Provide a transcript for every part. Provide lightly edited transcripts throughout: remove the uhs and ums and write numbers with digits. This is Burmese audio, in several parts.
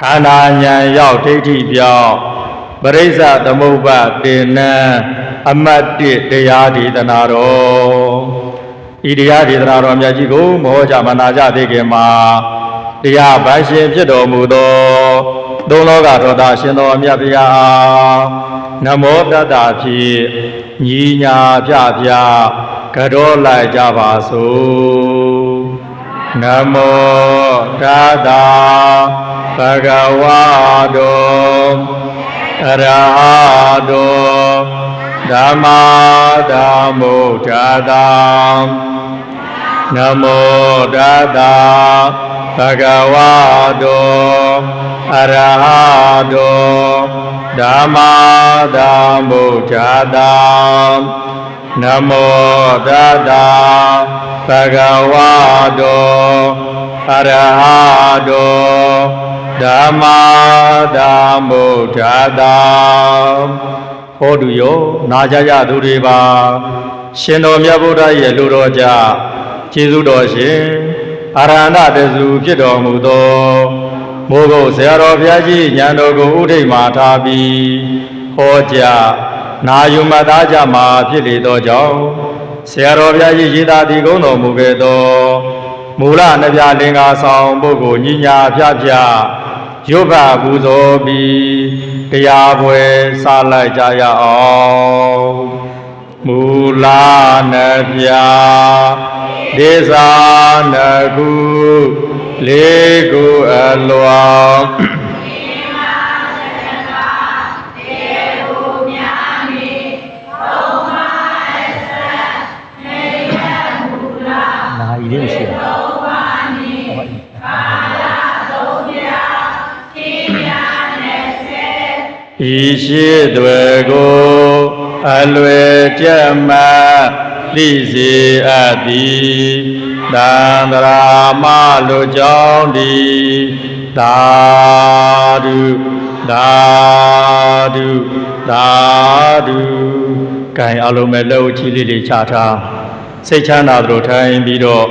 ခန္ဓာဉာဏ်ရောက်ဒိဋ္ဌိပြောင်းပရိစ္ဆသမုပ္ပါတင်နံအမတ်1တရားဒေသနာတော်ဤတရားဒေသနာတော်မြတ်ကြီးကိုမဟောကြမနာကြသေးခင်မှာတရားဗန်ရှင်ဖြစ်တော်မူသောသုံးလောကထောတာရှင်တော်မြတ်ဗျာနမောတတ္တဖြင့်ညီညာပြပြကြောလိုက်ကြပါစို့နမောတတ္တဘဂဝါတောအရဟတောဓမ္မာသမ္ဗုဒ္ဓတ္တနမောတတ္တဘဂဝါတောအရဟတောဓမ္မာသမ္ဗုဒ္ဓတ္တနမောတတ္တဘဂဝါတောအရဟတောဓမ္မာသမ္ဗုဒ္ဓတ္တဟောတုယောနာကြရသူတွေပါရှင်တော်မြတ်ဗုဒ္ဓရဲ့လူတော်ကြကျေးဇူးတော်ရှင်အရဟံတစုဖြစ်တော်မူသောမိုးကုတ်ဆရာတော်ဘုရားကြီးဉာဏ်တော်ကိုဥထိပ်မှာထားပြီးဟောကြားနာယူမှတ်သားကြမှာဖြစ်လေသောကြောင့်ဆရာတော်ဘုရားကြီးရေးသားတည်ကုန်းတော်မူခဲ့သောမူလနှပြလင်္ကာဆောင်ပုဂ္ဂိုလ်ညီညာဖြဖြရုပ်ဖပူဇော်ပြီးတရားပွဲစလိုက်ကြရအောင်မူလနှပြဒေသနာကုလေးခုအလွန်နာရီလေးရှိတယ်ဤရှိတွေကိုအလွယ်ကြက်မှသိစေအပ်သည်သံဃာမလူကြောင့်ဒီသာဓုသာဓုသာဓုကံအလုံးမဲ့လှုပ်ချီလေးတွေချထားစိတ်ချမ်းသာတို့ထိုင်ပြီးတော့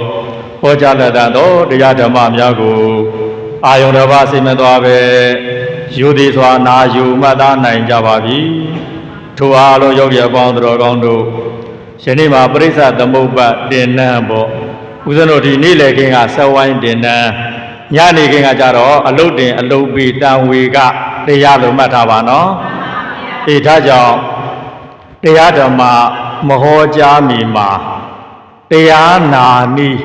ဟောကြားလက်သောတရားဓမ္မများကိုအာယုန်တစ်ပါးစိတ်မသွားပဲယူသည်စွာနာယူမှတ်သားနိုင်ကြပါပြီထိုအားလုံးယောဂီအပေါင်းတော်ကောင်းတို့ယနေ့မှာပရိစ္ဆသမုပ္ပါတင်နံပေါ့ဦးဇင်းတို့ဒီနေ့လေခင်းကဆက်ဝိုင်းတင်နံညနေခင်းကကြတော့အလုတ်တင်အလုတ်ပြီးတန်ဝေကတရားလိုမှတ်ထားပါနော်အေးဒါကြောင့်တရားဓမ္မမဟောကြားမီမှာတရားနာနည်း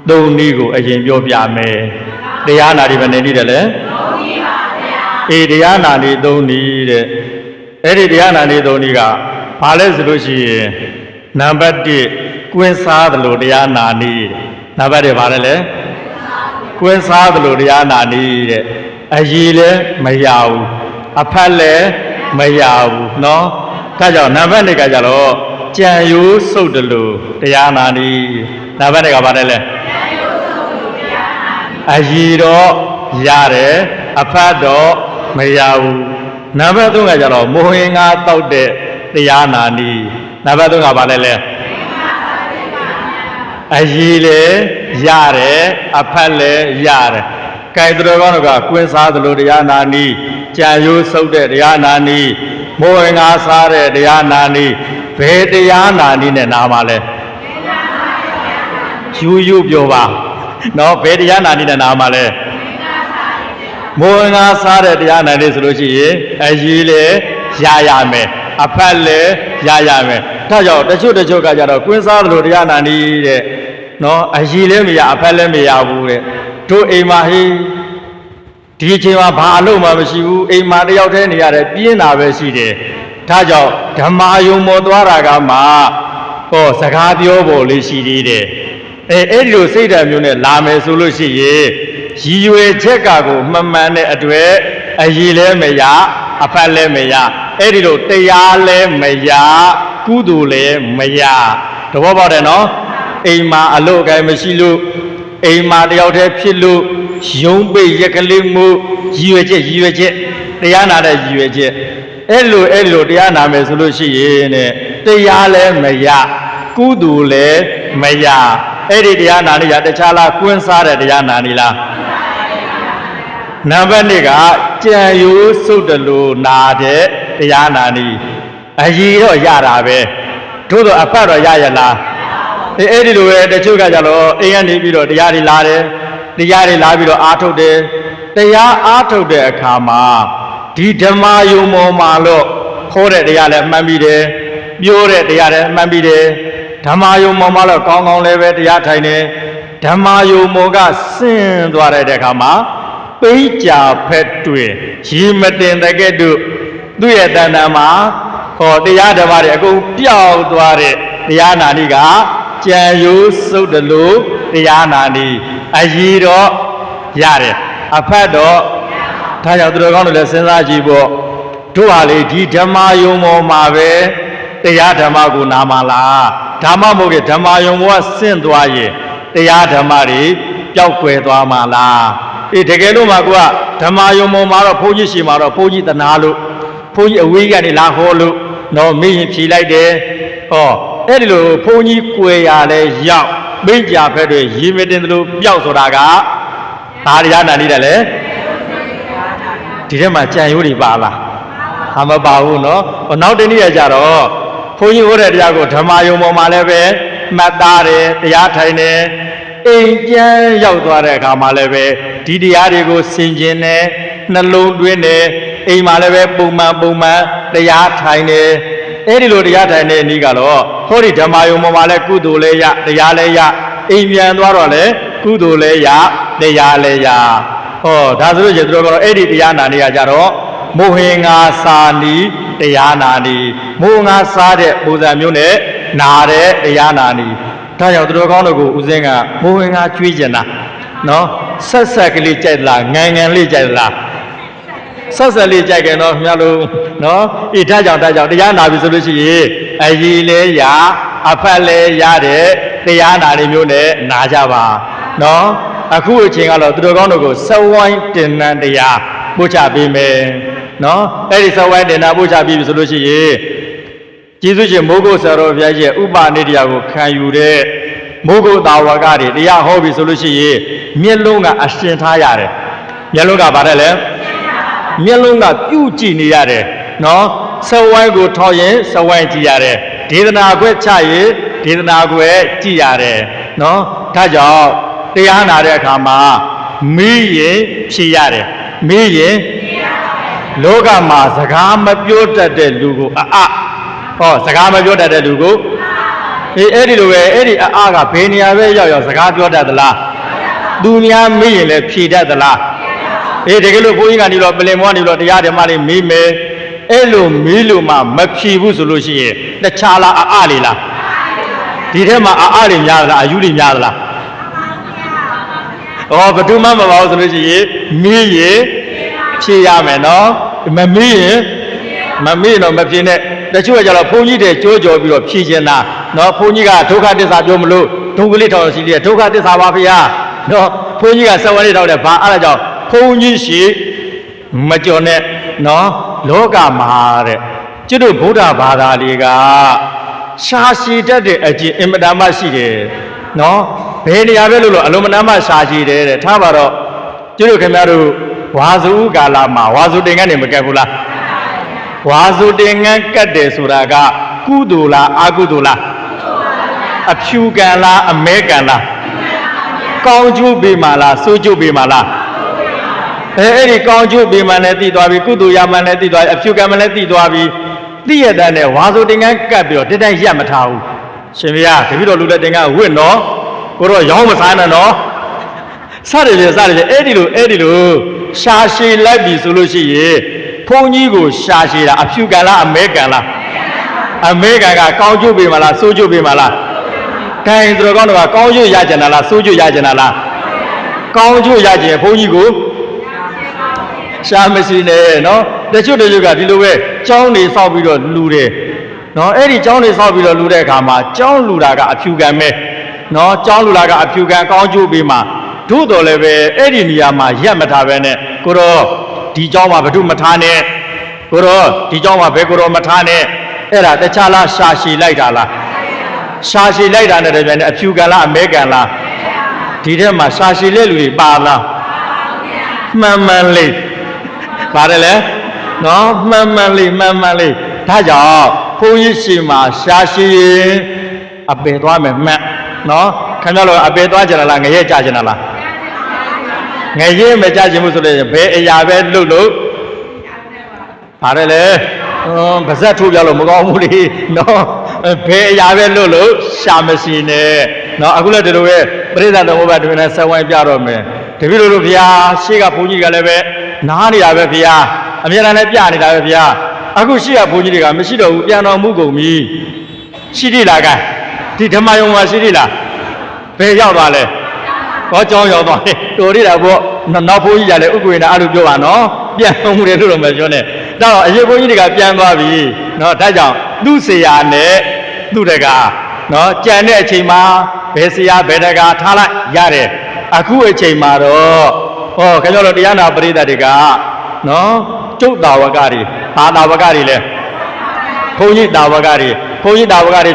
သုံးနည်းကိုအရင်ပြောပြမယ်တရားနာဒီဘယ်နေနည်းတယ်လဲအေးတရားနာနည်းသုံးနည်းတဲ့အဲ့ဒီတရားနာနည်းသုံးနည်းကဘာလဲဆိုလို့ရှိရင်နံပါတ်1ကွင်းစားသလိုတရားနာနည်းနံပါတ်2ဘာလဲလဲကွင်းစားသလိုတရားနာနည်းတဲ့အည်လည်းမရဘူးအဖက်လည်းမရဘူးเนาะဒါကြောင့်နံပါတ်2ကကြတော့ကြံရိုးစုပ်တယ်လို့တရားနာနည်းနံပါတ်2ကဘာလဲလဲအည်တော့ရတယ်အဖက်တော့မရဘူးနံပါတ်3ကကြတော့မိုဟင်္ဂါတောက်တဲ့တရားနာနည်းနံပါတ်3ကဘာလဲလဲအည်လည်းရတယ်အဖက်လည်းရတယ်ကဲသူတော်ကောင်းတို့ကကွင်းစားသလိုတရားနာနည်းကြံရိုးစုပ်တဲ့တရားနာနည်းမိုဟင်္ဂါစားတဲ့တရားနာနည်းဘယ်တရားနာနည်းနဲ့နာမှာလဲယူပြောပါနော်ဘယ်တရားနာနည်းနဲ့နာမှာလဲမိုးငါစားတဲ့တရားနာနည်းဆိုလို့ရှိရင်အည်လည်းရမယ်အဖက်လည်းရမယ်ဒါကြောင့်တချို့ကကြတော့ကွင်းစားသလိုတရားနာနည်းတဲ့နော်အည်လည်းမရအဖက်လည်းမရဘူးတဲ့တို့အိမ်မှာဟေးဒီအချိန်မှာဘာအလုပ်မှမရှိဘူးအိမ်မှာတယောက်တည်းနေရတယ်ပြင်းတာပဲရှိတယ်ဒါကြောင့်ဓမ္မာယုံမောသွားတာကမှဟောစကားပြောဖို့လေးရှိသေးတယ်အဲ့ဒီလိုစိတ်ဓာတ်မျိုးနဲ့လာမယ်ဆိုလို့ရှိရင်ရည်ရွယ်ချက်ကကိုမှန်မှန်တဲ့အတွေ့အည်လည်းမရအဖက်လည်းမရအဲ့ဒီလိုတရားလည်းမရကုသိုလ်လည်းမရတဘောပေါက်တယ်နော်အိမ်မှာအလုပ်အကိုင်မရှိလို့အိမ်မှာတယောက်တည်းဖြစ်လို့ယုံပိတ်ရက်ကလေးမှုရည်ရွယ်ချက်တရားနာတဲ့ရည်ရွယ်ချက်အဲ့လိုတရားနာမယ်ဆိုလို့ရှိရင်တဲ့တရားလည်းမရကုသိုလ်လည်းမရအဲ့ဒီတရားနာနေရတခြားလားကွင်းစားတဲ့တရားနာနေလား နံပါတ်2ကကြံရိုးစုတ်တလို့နာတဲ့တရားနာနီအကြီးတော့ရတာပဲတို့တော့အဖတ်တော့ရရလားအဲ့ဒီလိုပဲတချို့ကကြတော့အိမ်ကနေပြီးတော့တရားတွေလာတယ်တရားတွေလာပြီးတော့အားထုတ်တယ်တရားအားထုတ်တဲ့အခါမှာဒီဓမ္မယုံမောမှာလို့ခေါ်တဲ့တရားလည်းမှန်ပြီးတယ်ပြောတဲ့တရားလည်းမှန်ပြီးတယ်ဓမ္မယုံမောမှာလို့ကောင်းကောင်းလည်းပဲတရားထိုင်တယ်ဓမ္မယုံမောကဆင်းသွားတဲ့အခါမှာပိဋ္ဌာဖက်တွေရီမတင်တဲ့ကဲ့သို့သူ့ရဲ့တဏ္ဍာမှာဟောတရားဓမ္မတွေအကုန်ပျောက်သွားတဲ့တရားနာနီကကြံရိုးစုတ်တလို့တရားနာနီအကြီးတော့ရတယ်အဖတ်တော့ဒါကြောင့်သူတော်ကောင်းတွေလည်းစဉ်းစားကြည့်ဖို့တို့ဟာလေဒီဓမ္မယုံပေါ်မှာပဲတရားဓမ္မကိုနာမလားဓမ္မမို့ကဓမ္မယုံဘောကဆင့်သွားရင်တရားဓမ္မတွေပျောက်ကွယ်သွားမှာလားအေးတကယ်လို့မှကိုကဓမ္မယုံပေါ်မှာတော့ဘုန်းကြီးရှိမှာတော့ဘုန်းကြီးတနာလို့ဘုန်းကြီးအဝေးကနေလာဟောလို့တော့မေးရင်ဖြေလိုက်တယ်ဟောအဲ့ဒီလိုဘုန်းကြီးကွယ်ရလဲရောက်ပိဋ္ဌာဖက်တွေရီမတင်သလိုပျောက်ဆိုတာကဘာတရားနာနေတယ်လဲဒီထဲမှာကြံရိုးတွေပါလားဟာမပါဘူးเนาะနောက်တနေ့ရကြတော့ဘုန်းကြီးဟောတဲ့တရားကိုဓမ္မယုံပေါ်မှာလည်းပဲမှတ်သားတယ်တရားထိုင်တယ်အိမ်ပြန်ရောက်သွားတဲ့အခါမှာလည်းပဲဒီတရားတွေကိုဆင်ခြင်တယ်နှလုံးသွင်းတယ်အိမ်မှာလည်းပဲပုံမှန်တရားထိုင်တယ်အဲ့ဒီလိုတရားထိုင်တဲ့နေ့ကတော့ဟောဒီဓမ္မယုံပေါ်မှာလည်းကုသိုလ်လည်းရတရားလည်းရအိမ်ပြန်သွားတော့လည်းကုသိုလ်လည်းရတရားလည်းရဟောဒါဆိုလို့ရတို့ကတော့အဲ့ဒီတရားနာနေရကြတော့မိုဟင်္ဂါစာနီတရားနာနီမိုဟင်္ဂါစားတဲ့ပုံစံမျိုးနဲ့နာတဲ့တရားနာနီဒါကြောင့်သူတော်ကောင်းတို့ကိုဦးစင်းကမိုဟင်္ဂါကျွေးကျင်တာနော်ဆက်ဆက်ကလေးကြိုက်လားငံလေးကြိုက်လားဆက်ဆက်လေးကြိုက်ကြတော့မြတ်လို့နော်အေးဒါကြောင့်တရားနာပြီဆိုလို့ရှိရင်အကြီးလဲရအဖက်လဲရတဲ့တရားနာနေမျိုးနဲ့နာကြပါနော်အခုအချိန်ကတော့သူတော်ကောင်းတို့ကိုစဝိုင်းတင်နန်းတရားပို့ချပေးမယ်နော်အဲ့ဒီစဝိုင်းတင်နန်းပို့ချပြီးပြီဆိုလို့ရှိရင်ကျေးဇူးရှင်မိုးကုတ်ဆရာတော်ဘုရားရဲ့ဥပနိတရားကိုခံယူတဲ့မိုးကုတ်သာဝကတွေတရားဟောပြီဆိုလို့ရှိရင်မျက်လုံးကအရှင်ထားရတယ်မျက်လုံးကဘာတဲ့လဲမျက်လုံးကပြုတ်ကြည့်နေရတယ်နော်စဝိုင်းကိုထောက်ရင်စဝိုင်းကြည့်ရတယ်ဒေသနာခွဲချရင်ဒေသနာခွဲကြည့်ရတယ်နော်ဒါကြောင့်တရားနာတဲ့အခါမှာမေးရင်ဖြေရတယ်မေးရင်လောကမှာစကားမပြောတတ်တဲ့လူကိုဟောစကားမပြောတတ်တဲ့လူကိုအေးအဲ့ဒီလိုပဲအဲ့ဒီကဘယ်နေရာပဲရောက်စကားပြောတတ်သလားသူများမေးရင်လည်းဖြေတတ်သလားအေးတကယ်လို့ဘုန်းကြီးကနေတော့ပလင်မောကနေတော့တရားဓမ္မလေးမေးမယ်အဲ့လိုမေးလို့မှမဖြေဘူးဆိုလို့ရှိရင်တခြားလားလေလားဒီထဲမှာတွေများသလားအယူတွေများသလားဟောဘယ်သူမှမပါဘူးဆိုလို့ရှိရင်မေးရင်ဖြေရမယ်နော်မမေးရင်မဖြေနဲ့တချို့ကကြတော့ဘုန်းကြီးတွေကြိုးကြော်ပြီးတော့ဖြေချင်တာနော်ဘုန်းကြီးကဒုက္ခသစ္စာပြောမလို့ဒုက္ခလေးထောင်ရှိသေးတယ်ဒုက္ခသစ္စာပါဗျာနော်ဘုန်းကြီးကစဝလေးထောက်တယ်ဘာအဲ့ဒါကြောင့်ဘုန်းကြီးရှိမကြော်နဲ့နော်လောကမှာတဲ့ကျွတ်တို့ဗုဒ္ဓဘာသာတွေကရှားရှည်တတ်တဲ့အကျင့်အင်မတန်မှရှိတယ်နော်ဘယ်နေရာပဲလို့အလုံးမနာမှရှားရှည်တယ်တဲ့ထားပါတော့ကျွတ်တို့ခင်ဗျားတို့ဝါစုကာလမှာဝါစုတင်ငန်းနေမကက်ဘူးလားဝါစုတင်ငန်းကတ်တယ်ဆိုတာကကုသိုလ်လားအကုသိုလ်လားအဖြူကံလားအမဲကံလားကောင်းကျိုးပေးမှာလားဆိုးကျိုးပေးမှာလားအဲ့ဒီကောင်းကျိုးပေးမှလည်းသိသွားပြီကုသိုလ်ရမှလည်းသိသွားပြီအဖြူကံမှလည်းသိသွားပြီသိရတဲ့နဲ့ဝါဆိုတင်ကန်းကပ်ပြီးတော့တက်ရက်မထားဘူးရှင်ဘုရားတပည့်တော်လူလည်းတင်ကန်းဝင့်တော့ကိုတော့ရောင်းမစားနဲ့နော်စတယ်လေအဲ့ဒီလိုရှာရှည်လိုက်ပြီဆိုလို့ရှိရင်ဘုန်းကြီးကိုရှာရှည်တာအဖြူကံလားအမဲကံလားအမဲကံကကောင်းကျိုးပေးမှာလားဆိုးကျိုးပေးမှာလားတိုင်သူတော်ကောင်းတို့ကကောင်းကျိုးရကြတာလားဆိုးကျိုးရကြတာလားကောင်းကျိုးရကြရင်ဘုန်းကြီးကိုရှာမရှိနဲ့နော်တချို့ကဒီလိုပဲကျောင်းနေဆောက်ပြီးတော့လူတယ်နော်အဲ့ဒီကျောင်းနေဆောက်ပြီးတော့လူတဲ့အခါမှာကျောင်းလူတာကအဖြူကံပဲနော်ကျောင်းလူတာကအဖြူကံကောင်းကျိုးပေးမှာတို့တော်လည်းပဲအဲ့ဒီနေရာမှာရက်မထားပဲနဲ့ကိုတော့ဒီကျောင်းမှာဘယ်သူမထားနဲ့ကိုတော့ဒီကျောင်းမှာဘယ်ကိုတော့မထားနဲ့အဲ့ဒါတခြားလားရှာရှည်လိုက်တာလားရှာရှည်လိုက်တာနဲ့တည်းပြန်အဖြူကံလားအမဲကံလားဒီထဲမှာရှာရှည်တဲ့လူတွေပါလား မှန်မှန်လေးပါတယ်လေနော်မှန်မှန်လေးဒါကြောင့်ဘုန်းကြီးရှိမှာရှားရှိရင်အပေသွားမယ်မှတ်နော်ခင်ဗျားတို့အပေသွားကြလားငရဲကြကြလားငရဲမကြခြင်းမှုဆိုတဲ့ဘယ်အရာပဲလှုပ်လို့ပါတယ်လေပါဇက်ထိုးပြလို့မကောင်းဘူးလေနော်ဘယ်အရာပဲလှုပ်လို့ရှာမရှိနဲ့နော်အခုလည်းဒီလိုပဲပရိသတ်သမုပ္ပါဒ်တွင်နဲ့ဆက်ဝိုင်းပြတော့မယ်တပည့်တို့ဘုရားရှေ့ကဘုန်းကြီးကလည်းပဲနားနေတာပဲဘုရားအမြဲတမ်းလည်းပြနေတာပဲဘုရားအခုရှိရဘုန်းကြီးတွေကမရှိတော့ဘူးပြန်တော်မူကုန်ပြီရှိသေးလားကဒီဓမ္မယုံမှာရှိသေးလားဘယ်ရောက်သွားလဲဟောကြောင်းရောက်သွားတယ်တော်ရတာပေါ့နောက်ဘုန်းကြီးကလည်းဥက္ကွေနာအဲ့လိုပြောပါနော်ပြန်တော်မူတယ်လို့တော့မပြောနဲ့တော့အရေးဘုန်းကြီးတွေကပြန်သွားပြီနော်ဒါကြောင့်သူ့ဆရာနဲ့သူ့တကားနော်ကြံတဲ့အချိန်မှာဘယ်ဆရာဘယ်တကားထားလိုက်ရတယ်အခုအချိန်မှာတော့ဟောခင်ဗျားတို့တရားနာပရိသတ်တွေကနော်ကျုပ်တာဝကတွေဘာတာဝကတွေလဲဘုန်းကြီးတာဝကတွေ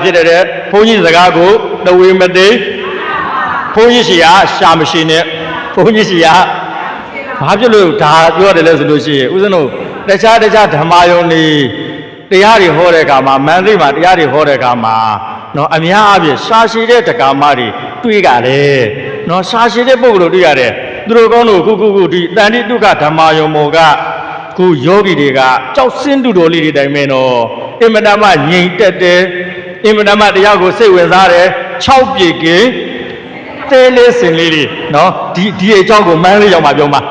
ဖြစ်တဲ့ဘုန်းကြီးစကားကိုတဝေမသိဘုန်းကြီးရှိရာရှာမရှိနဲ့ဘုန်းကြီးရှိရာဘာဖြစ်လို့ဒါပြောတယ်လဲဆိုလို့ရှိရင်ဦးဇင်းတို့တခြားဓမ္မယုံတွေတရားတွေဟောတဲ့အခါမှာမန္တိမှာတရားတွေဟောတဲ့အခါမှာနော်အများအားဖြင့်ရှာရှိတဲ့တက္ကမတွေတွေ့ကြတယ်နော်ရှာရှိတဲ့ပုဂ္ဂိုလ်တွေ့ရတယ်သူတို့ကောင်းတို့ခုဒီတန်တိတုခဓမ္မယုံမောကခုယောဂီတွေကကြောက်စင်းတူတော်လေးတွေတိုင်မဲ့နော်အင်မတန်မှငြိမ်သက်တယ်အင်မတန်မှတရားကိုစိတ်ဝင်စားတယ်6ပြေကင်းတဲလေးစင်လေးတွေနော်ဒီအကြောင်းကိုမန်းလေးရောက်မှပြောမှာ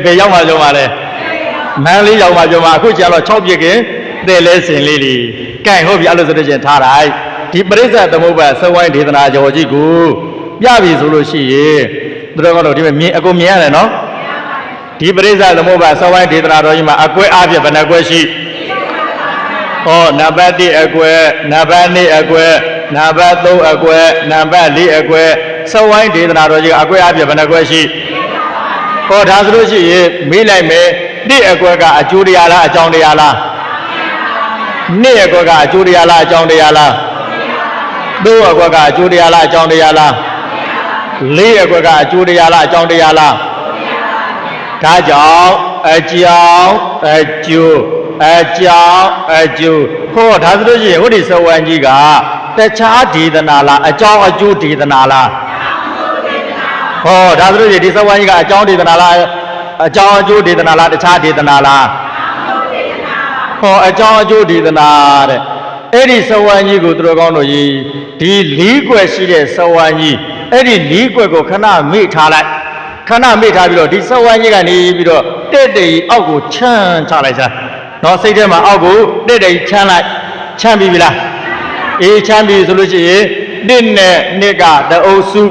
ဘယ်ရောက်မှပြောမှာလဲမန်းလေးရောက်မှပြောမှာအခုကျတော့6ပြေကင်းတဲလေးစင်လေးတွေကဲဟုတ်ပြီအဲ့လိုဆိုတော့ချင်းထားလိုက်ဒီပရိစ္ဆေသမုပ္ပါသဝိုင်းဒေသနာကျော်ကြီးကိုပြပြီဆိုလို့ရှိရင်သူတို့ကတော့ဒီမြင်အကုန်မြင်ရတယ်နော်ဒီပရိစ္ဆေသမုပ္ပါသဝိုင်းဒေသနာတော်ကြီးမှာအကွဲအားဖြင့်ဘယ်နှကွဲရှိဟောနံပါတ်1အကွဲနံပါတ်2အကွဲနံပါတ်3အကွဲနံပါတ်4အကွဲသဝိုင်းဒေသနာတော်ကြီးကအကွဲအားဖြင့်ဘယ်နှကွဲရှိဟောဒါဆိုလို့ရှိရင်မေးလိုက်မယ်1အကွဲကအကျိုးတရားလားအကြောင်းတရားလား2အကွဲကအကျိုးတရားလားအကြောင်းတရားလား3အကွဲကအကျိုးတရားလားအကြောင်းတရားလား4အကွဲကအကျိုးတရားလားအကြောင်းတရားလားဒါကြောင့်အကြောင်းအကျိုးဟောဒါဆိုလို့ရှိရင်ဟိုဒီသဝံကြီးကတခြားဒေသနာလားအကြောင်းအကျိုးဒေသနာလားဟောဒါဆိုလို့ရှိရင်ဒီသဝံကြီးကအကြောင်းဒေသနာလားအကြောင်းအကျိုးဒေသနာလားတခြားဒေသနာလားဟောအကြောင်းအကျိုးဒေသနာတဲ့အဲ့ဒီသဝံကြီးကိုသူတော်ကောင်းတို့ကြီးဒီ၄ကွယ်ရှိတဲ့သဝံကြီးအဲ့ဒီ၄ကွယ်ကိုခဏမေ့ထားလိုက်ခဏမေ့ထားပြီးတော့ဒီသဝံကြီးကနေပြီးတော့တဲ့တဲ့အောက်ကိုချမ်းချလိုက်စမ်းနော်စိတ်ထဲမှာအောက်ကိုတဲ့တဲ့ချမ်းလိုက်ချမ်းပြီလားအေးချမ်းပြီဆိုလို့ရှိရင်1နဲ့2ကတအုပ်စု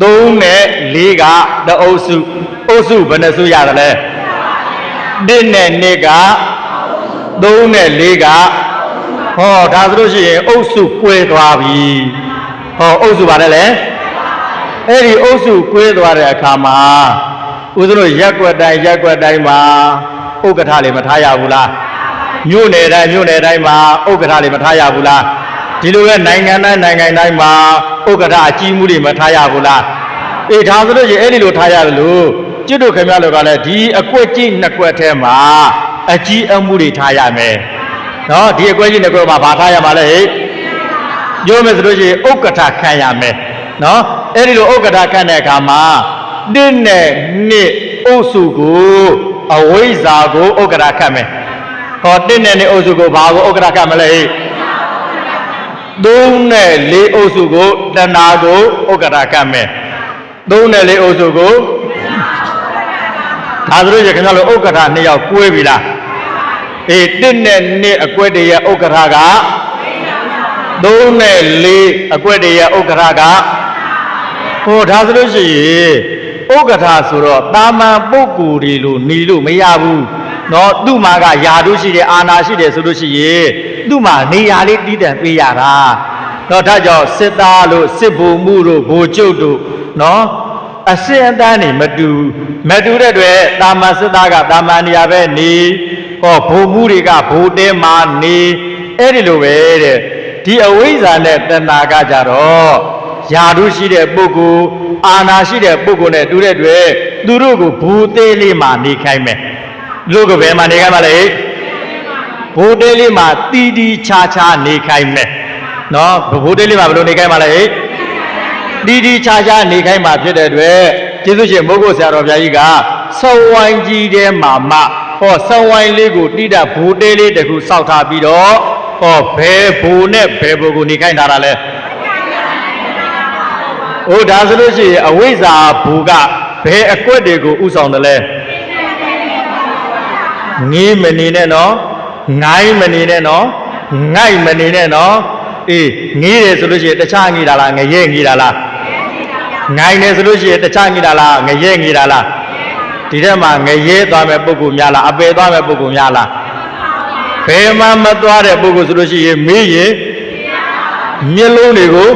3နဲ့4ကတအုပ်စုအုပ်စုဘယ်နှစုရတယ်လဲ1နဲ့2က3နဲ့4ကဟောဒါဆိုလို့ရှိရင်အုပ်စုကွဲသွားပြီဟောအုပ်စုပါတယ်လေအဲ့ဒီအုပ်စုကွဲသွားတဲ့အခါမှာဦးဇင်းတို့ရက်ွက်တိုင်းမှာဥက္ကဋ္ဌလေးမထားရဘူးလားမြို့နယ်တိုင်းမှာဥက္ကဋ္ဌလေးမထားရဘူးလားဒီလိုပဲနိုင်ငံတိုင်းမှာဥက္ကဋ္ဌအကြီးမှုတွေမထားရဘူးလားအေးဒါဆိုလို့ရှိရင်အဲ့ဒီလိုထားရတယ်လို့ကျွတ်တို့ခင်ဗျားတို့ကလည်းဒီအကွက်ကြီးနှစ်ကွက်ထဲမှာအကြီးအမှုတွေထားရမယ်နော်ဒီအကွက်ကြီးနှစ်ကွက်မှာဘာထားရမှာလဲဟဲ့ပြောမယ်ဆိုလို့ရှိရင်ဥက္ကဋ္ဌခံရမယ်နော်အဲ့ဒီလိုဥက္ကဋ္ဌခံတဲ့အခါမှာ1နဲ့2အုပ်စုကိုအဝိဇ္ဇာကိုဥက္ကဋ္ဌခံမယ်ဟော1နဲ့2အုပ်စုကိုဘာကိုဥက္ကဋ္ဌခံမလဲဟဲ့3နဲ့4အုပ်စုကိုတဏှာကိုဥက္ကဋ္ဌခံမယ်3နဲ့4အုပ်စုကိုဒါဆိုရင်ခင်ဗျားတို့ဥက္ကဋ္ဌ2ယောက်ကွဲပြီလားအေး1နဲ့2အကွက်တည်းရဲ့ဥက္ကဋ္ဌက3နဲ့4အကွက်တည်းရဲ့ဥက္ကဋ္ဌကဟောဒါဆိုလို့ရှိရင်ဥက္ကဋ္ဌဆိုတော့တာမန်ပုဂ္ဂိုလ်တွေလို့နေလို့မရဘူးเนาะသူ့မှာကယာတို့ရှိတယ်အာနာရှိတယ်ဆိုလို့ရှိရင်သူ့မှာနေရာလေးတည်တံ့ပေးရတာเนาะဒါကြောင့်စစ်သားလို့စစ်ဗိုလ်မှုတို့ဗိုလ်ချုပ်တို့เนาะအစင်အတန်းနေမတူတဲ့အတွက်တာမန်စစ်သားကတာမန်နေရာပဲနေဟောဗိုလ်မှုတွေကဗိုလ်တဲမှာနေအဲ့ဒီလိုပဲတဲ့ဒီအဝိဇ္ဇာနဲ့တဏှာကကြတော့ ယာတုရှိတဲ့ပုဂ္ဂိုလ်အာနာရှိတဲ့ပုဂ္ဂိုလ်နဲ့တူတဲ့တွေ့သူတို့ကိုဘူသေးလေးမှာနေခိုင်းမယ်လူကဘယ်မှာနေခိုင်းမလဲဘူသေးလေးမှာတီးတီးခြားခြားနေခိုင်းမယ်နော်ဘူသေးလေးမှာဘယ်လိုနေခိုင်းမလဲတီးတီးခြားခြားနေခိုင်းမှာဖြစ်တဲ့တွေ့ကျေးဇူးရှင်မိုးကုတ်ဆရာတော်ဘုရားကြီးကစောဝိုင်းကြီးထဲမှာမှဟောစောဝိုင်းလေးကိုတိတဘူသေးလေးတခုစောက်ထားပြီးတော့ဟောဘယ်ဘူနဲ့ဘယ်ဘူကိုနေခိုင်းထားတာလဲဟိုဒါဆိုလို့ရှိရင်အဝိဇ္ဇာဘူကဘယ်အကွက်တွေကိုဥဆောင်တယ်လဲငေးမနေနဲ့နော်ငိုင်းမနေနဲ့နော်ငိုက်မနေနဲ့နော်အေးငေးတယ်ဆိုလို့ရှိရင်တခြားငေးတာလားငရဲငေးတာလားငိုင်းတယ်ဆိုလို့ရှိရင်တခြားငေးတာလားငရဲငေးတာလားဒီထဲမှာငရဲသွားမဲ့ပုဂ္ဂိုလ်များလားအပယ်သွားမဲ့ပုဂ္ဂိုလ်များလားဘယ်မှမသွားတဲ့ပုဂ္ဂိုလ်ဆိုလို့ရှိရင်မေးရင်မျက်လုံးတွေကို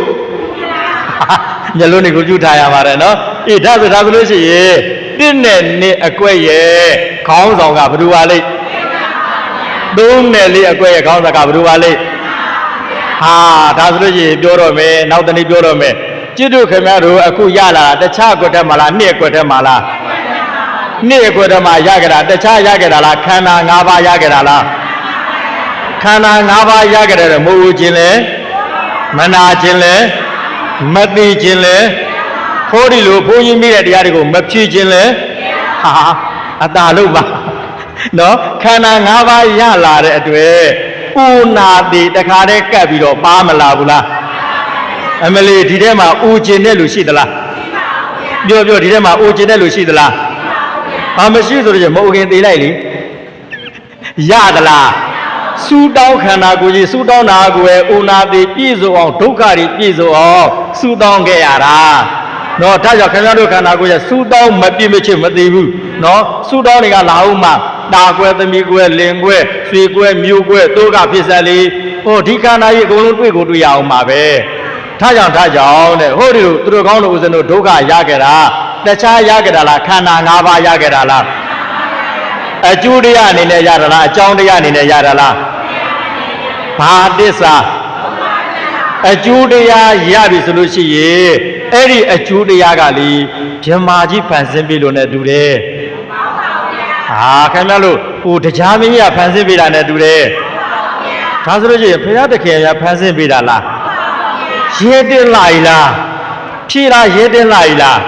မျက်လုံးတွေကိုကျူထားရပါတယ်နော်အေးဒါဆိုလို့ရှိရင်တစ်နဲ့နှစ်အကွက်ရဲ့ခေါင်းဆောင်ကဘယ်သူပါလိမ့်သုံးနဲ့လေးအကွက်ရဲ့ခေါင်းဆောင်ကဘယ်သူပါလိမ့်ဟာဒါဆိုလို့ရှိရင်ပြောတော့မယ်နောက်တနေ့ပြောတော့မယ်จิตတို့ခင်ဗျားတို့အခုရလာတာတခြားအကွက်ထဲမှာလားနှစ်အကွက်ထဲမှာလားနှစ်အကွက်ထဲမှာရကြတာတခြားရကြတာလားခန္ဓာ၅ပါးရကြတာလားခန္ဓာ၅ပါးရကြတယ်မဟုတ်ဘူးခြင်းလဲမနာခြင်းလဲမသိခြင်းလဲခိုးဒီလိုဘုန်းကြီးမိတဲ့တရားတွေကိုမဖြည့်ခြင်းလဲဟာအတာလို့ပါနော်ခန္ဓာ၅ပါးရလာတဲ့အတွေ့ဥနာတိတခါတည်းကပ်ပြီးတော့ပါမလာဘူးလားအမလီဒီထဲမှာဥကျင်တဲ့လူရှိသလားပြောဒီထဲမှာဥကျင်တဲ့လူရှိသလားဘာမရှိဆိုတော့မဟုတ်ခင်သေးလိုက်လေရသလားစူတောင်းခန္ဓာကိုယ်ကြီးစူတောင်းတာကိုယ်ဥနာတိပြည့်စုံအောင်ဒုက္ခတွေပြည့်စုံအောင်စူတောင်းခဲ့ရတာနော်ဒါကြောင့်ခင်ဗျားတို့ခန္ဓာကိုယ်ရဲ့စူတောင်းမပြည့်မချစ်မသိဘူးနော်စူတောင်းတွေကလာအောင်မှတာကွယ်သမီးကွယ်လင်ကွယ်ဆွေကွယ်မျိုးကွယ်တိုးကဖြစ်ဆက်လေဟိုဒီခန္ဓာကြီးအကုန်လုံးတွေ့ကိုတွေ့ရအောင်ပါပဲထားကြောင့်တဲ့ဟိုဒီလိုသူတို့ကောင်းလို့ဦးဇင်းတို့ဒုက္ခရခဲ့တာတခြားရခဲ့တာလားခန္ဓာ၅ပါးရခဲ့တာလားအကျိုးတရားအနေနဲ့ရတာလားအကြောင်းတရားအနေနဲ့ရတာလားဘာတစ္ဆာအကျိုးတရားရပြီဆိုလို့ရှိရင်အဲ့ဒီအကျိုးတရားကလေဓမ္မာကြီးဖန်ဆင်းပြီလို့ ਨੇ တူတယ်ဟာခင်ဗျားတို့ဟိုတရားမင်းကြီးကဖန်ဆင်းပြီတာ ਨੇ တူတယ်ဒါဆိုလို့ရှိရင်ဘုရားသခင်ကဖန်ဆင်းပြီတာလားရဲတင်လိုက်လားဖြေတာရဲတင်လိုက်လား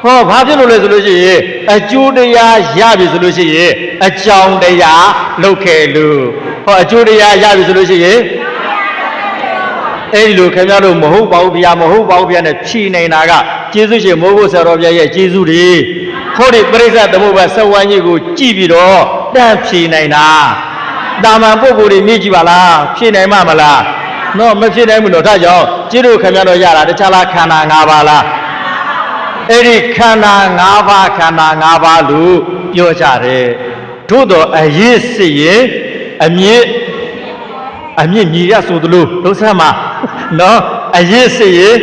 ဟောဘာဖြစ်လို့လဲဆိုလို့ရှိရင်အကျိုးတရားရပြီဆိုလို့ရှိရင်အကြောင်းတရားလုပ်ခဲ့လို့ဟောအကျိုးတရားရပြီဆိုလို့ရှိရင်အဲ့ဒီလိုခင်ဗျားတို့မဟုတ်ပါဘူးဗျာမဟုတ်ပါဘူးဗျာနဲ့ဖြေနေတာကကျေးဇူးရှင်မိုးဖို့ဆရာတော်ဘုရားရဲ့ကျေးဇူးတွေဟောဒီပရိစ္ဆေသမုပ္ပါစဝိုင်းကြီးကိုကြည့်ပြီးတော့တန့်ဖြေနိုင်တာတာမန်ပုဂ္ဂိုလ်တွေမြည်ကြည့်ပါလားဖြေနိုင်မှာမလားနော်မဖြေနိုင်ဘူးတော့ဒါကြောင့်ကျေးဇူးခင်ဗျားတို့ရတာတခြားလားခန္ဓာ၅ပါးလားအဲ့ဒီခန္ဓာ၅ပါးခန္ဓာ၅ပါးလို့ပြောကြတယ်ထို့တော့အရေးစစ်ရင်အမြင့်မြည်ရဆိုသလိုဒုစရမှာနော်အရေးစစ်ရင်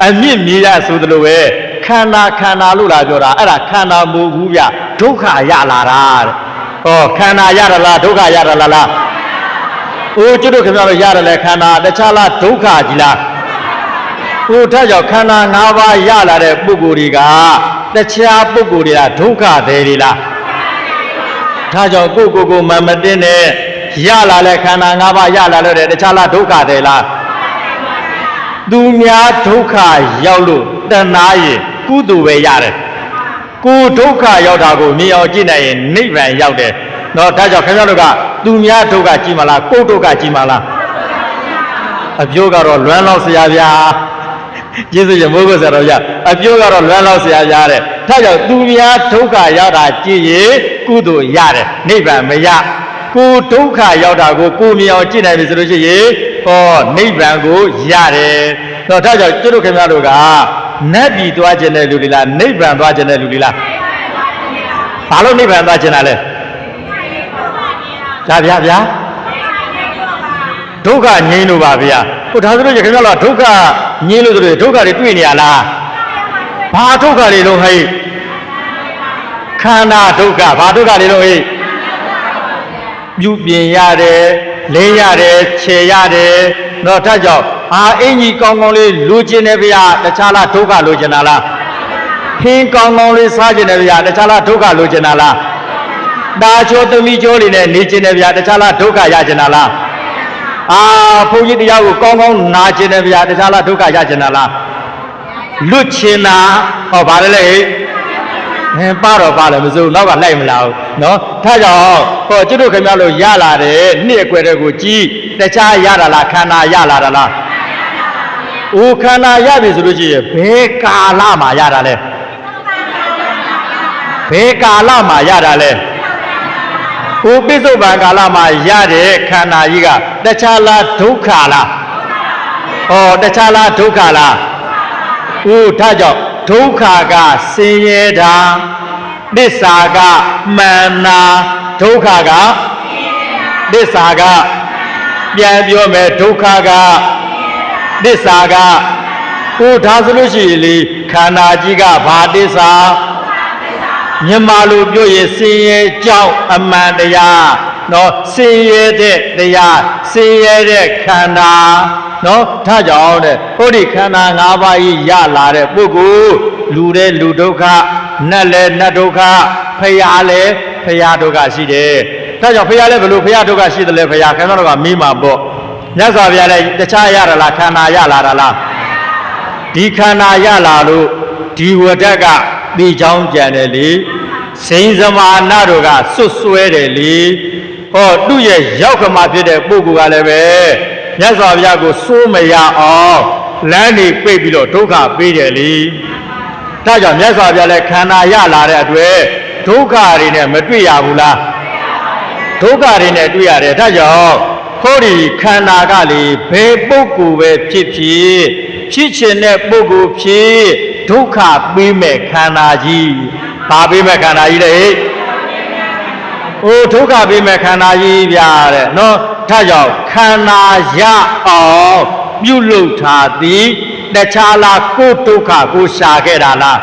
အမြင့်မြည်ရဆိုသလိုပဲခန္ဓာလို့လာပြောတာအဲ့ဒါခန္ဓာမဟုတ်ဘူးဗျဒုက္ခရလာတာတဲ့ဟောခန္ဓာရတာလားဒုက္ခရတာလားအိုးကျွတ်တို့ခင်ဗျားတို့ရတယ်လေခန္ဓာတခြားလားဒုက္ခကြီးလားဟိုထားကြောင့်ခန္ဓာ၅ပါးရလာတဲ့ပုဂ္ဂိုလ်တွေကတခြားပုဂ္ဂိုလ်တွေကဒုက္ခတွေတွေလားထားကြောင့်ကိုမမတင်နဲ့ရလာတဲ့ခန္ဓာ၅ပါးရလာလို့တခြားလားဒုက္ခတွေလားသူများဒုက္ခရောက်လို့တဏှာရင်ကုသိုလ်ပဲရတယ်ကိုဒုက္ခရောက်တာကိုမြင်အောင်ကြည့်နိုင်ရင်နိဗ္ဗာန်ရောက်တယ်နော်ဒါကြောင့်ခင်ဗျားတို့ကသူများဒုက္ခကြည့်မလားကိုဒုက္ခကြည့်မလားအပြိုးကတော့လွမ်းလောက်ဆရာဗျာကျေးဇူးရှင်မိုးကုတ်ဆရာတော်ဗျာအပြိုးကတော့လွမ်းလောက်ဆရာဗျာတဲ့ဒါကြောင့်သူများဒုက္ခရောက်တာကြည့်ရင်ကုသိုလ်ရတယ်နိဗ္ဗာန်မရကိုဒုက္ခရောက်တာကိုမြင်အောင်ကြည့်နိုင်ပြီဆိုလို့ရှိရင်ဟောနိဗ္ဗာန်ကိုရတယ်တော့ဒါကြောင့်ကျွတ်တို့ခင်ဗျားတို့ကနတ်ပြည်သွားခြင်းတဲ့လူတွေလားနိဗ္ဗာန်သွားခြင်းတဲ့လူတွေလားဘာလို့နိဗ္ဗာန်သွားခြင်းတာလဲဒါဗျာဒုက္ခငြိမ်းလို့ပါဗျာဟိုဒါဆိုလို့ခင်ဗျားတို့ဒုက္ခငြိမ်းလို့ဆိုတော့ဒုက္ခတွေတွေ့နေရလားဘာဒုက္ခတွေလုံးဟဲ့ခန္ဓာဒုက္ခဘာဒုက္ခတွေလုံးဟဲ့ပြုပြင်ရတယ် လင်းရတယ်ခြေရတယ်တော့ထကြောင့်အင်ကြီးကောင်းကောင်းလေးလူကျင်တယ်ဗျာတခြားလားဒုက္ခလိုချင်တာလားဟင်းကောင်းကောင်းလေးစားကျင်တယ်ဗျာတခြားလားဒုက္ခလိုချင်တာလားတာချိုးသမီးချိုးလေးနဲ့နေကျင်တယ်ဗျာတခြားလားဒုက္ခရချင်တာလားဘုန်းကြီးတရားကိုကောင်းကောင်းနာကျင်တယ်ဗျာတခြားလားဒုက္ခရချင်တာလားလွတ်ချင်တာဟောဗါလဲလေပါတော့ပါလဲမစိုးနောက်ကလိုက်မလာဘူးနော်ထားကြောင့်ဟောကျွတ်တို့ခင်ဗျားလို့ရလာတယ်နှစ်အကွယ်တဲ့ကိုကြီးတခြားရတာလားခန္ဓာရလာတာလားခန္ဓာရပြီဆိုလို့ရှိရင်ဘယ်ကာလမှာရတာလဲဘယ်ကာလမှာရတာလဲပိဿုပန်ကာလမှာရတဲ့ခန္ဓာကြီးကတခြားလားဒုက္ခလားတခြားလားဒုက္ခလားထားကြောင့်ဒုက္ခကဆင်းရဲတာသစ္စာကမှန်တာဒုက္ခကသစ္စာကပြန်ပြောမယ်ဒုက္ခကသစ္စာကဒါဆိုလို့ရှိရင်လေခန္ဓာကြီးကဘာသစ္စာမြန်မာလိုပြောရင်ဆင်းရဲကြောင့်အမှန်တရားနော်ဆင်းရဲတဲ့တရားဆင်းရဲတဲ့ခန္ဓာနော်ထားကြောင့်တဲ့ဟောဒီခန္ဓာ၅ပါးကြီးရလာတဲ့ပုဂ္ဂိုလ်လူတဲ့လူဒုက္ခနတ်လည်းနတ်ဒုက္ခဖရာလည်းဖရာဒုက္ခရှိတယ်ထားကြောင့်ဖရာလည်းဘယ်လိုဖရာဒုက္ခရှိတယ်လဲဖရာခင်ဗျားတို့ကမေးမှာပေါ့မြတ်စွာဘုရားလည်းတခြားရတာလားခန္ဓာရလာတာလားဒီခန္ဓာရလာလို့ဒီဝတ္တကသိချောင်းကြံတယ်လေစိန်စမာနတို့ကစွတ်စွဲတယ်လေသူ့ရဲ့ရောက်ခမဖြစ်တဲ့ပုဂ္ဂိုလ်ကလည်းပဲမြတ်စွာဘုရားကိုစိုးမရအောင်လမ်းနေပိတ်ပြီးတော့ဒုက္ခပေးတယ်လေဒါကြောင့်မြတ်စွာဘုရားလည်းခန္ဓာရလာတဲ့အတွက်ဒုက္ခတွေနဲ့မတွေ့ရဘူးလားဒုက္ခတွေနဲ့တွေ့ရတယ်ဒါကြောင့်ဟောဒီခန္ဓာကလေဘယ်ပုဂ္ဂိုလ်ပဲဖြစ်ဖြစ်ချင်တဲ့ပုဂ္ဂိုလ်ဖြစ်ဒုက္ခပေးမဲ့ခန္ဓာကြီးဘာပေးမဲ့ခန္ဓာကြီးလဲဒုက္ခပေးမဲ့ခန္ဓာကြီးဗျာတဲ့နော်ဒါကြောင့်ခန္ဓာရအောင်ပြုလုပ်ထားသည်တခြားလားကိုဒုက္ခကိုရှာခဲ့တာလား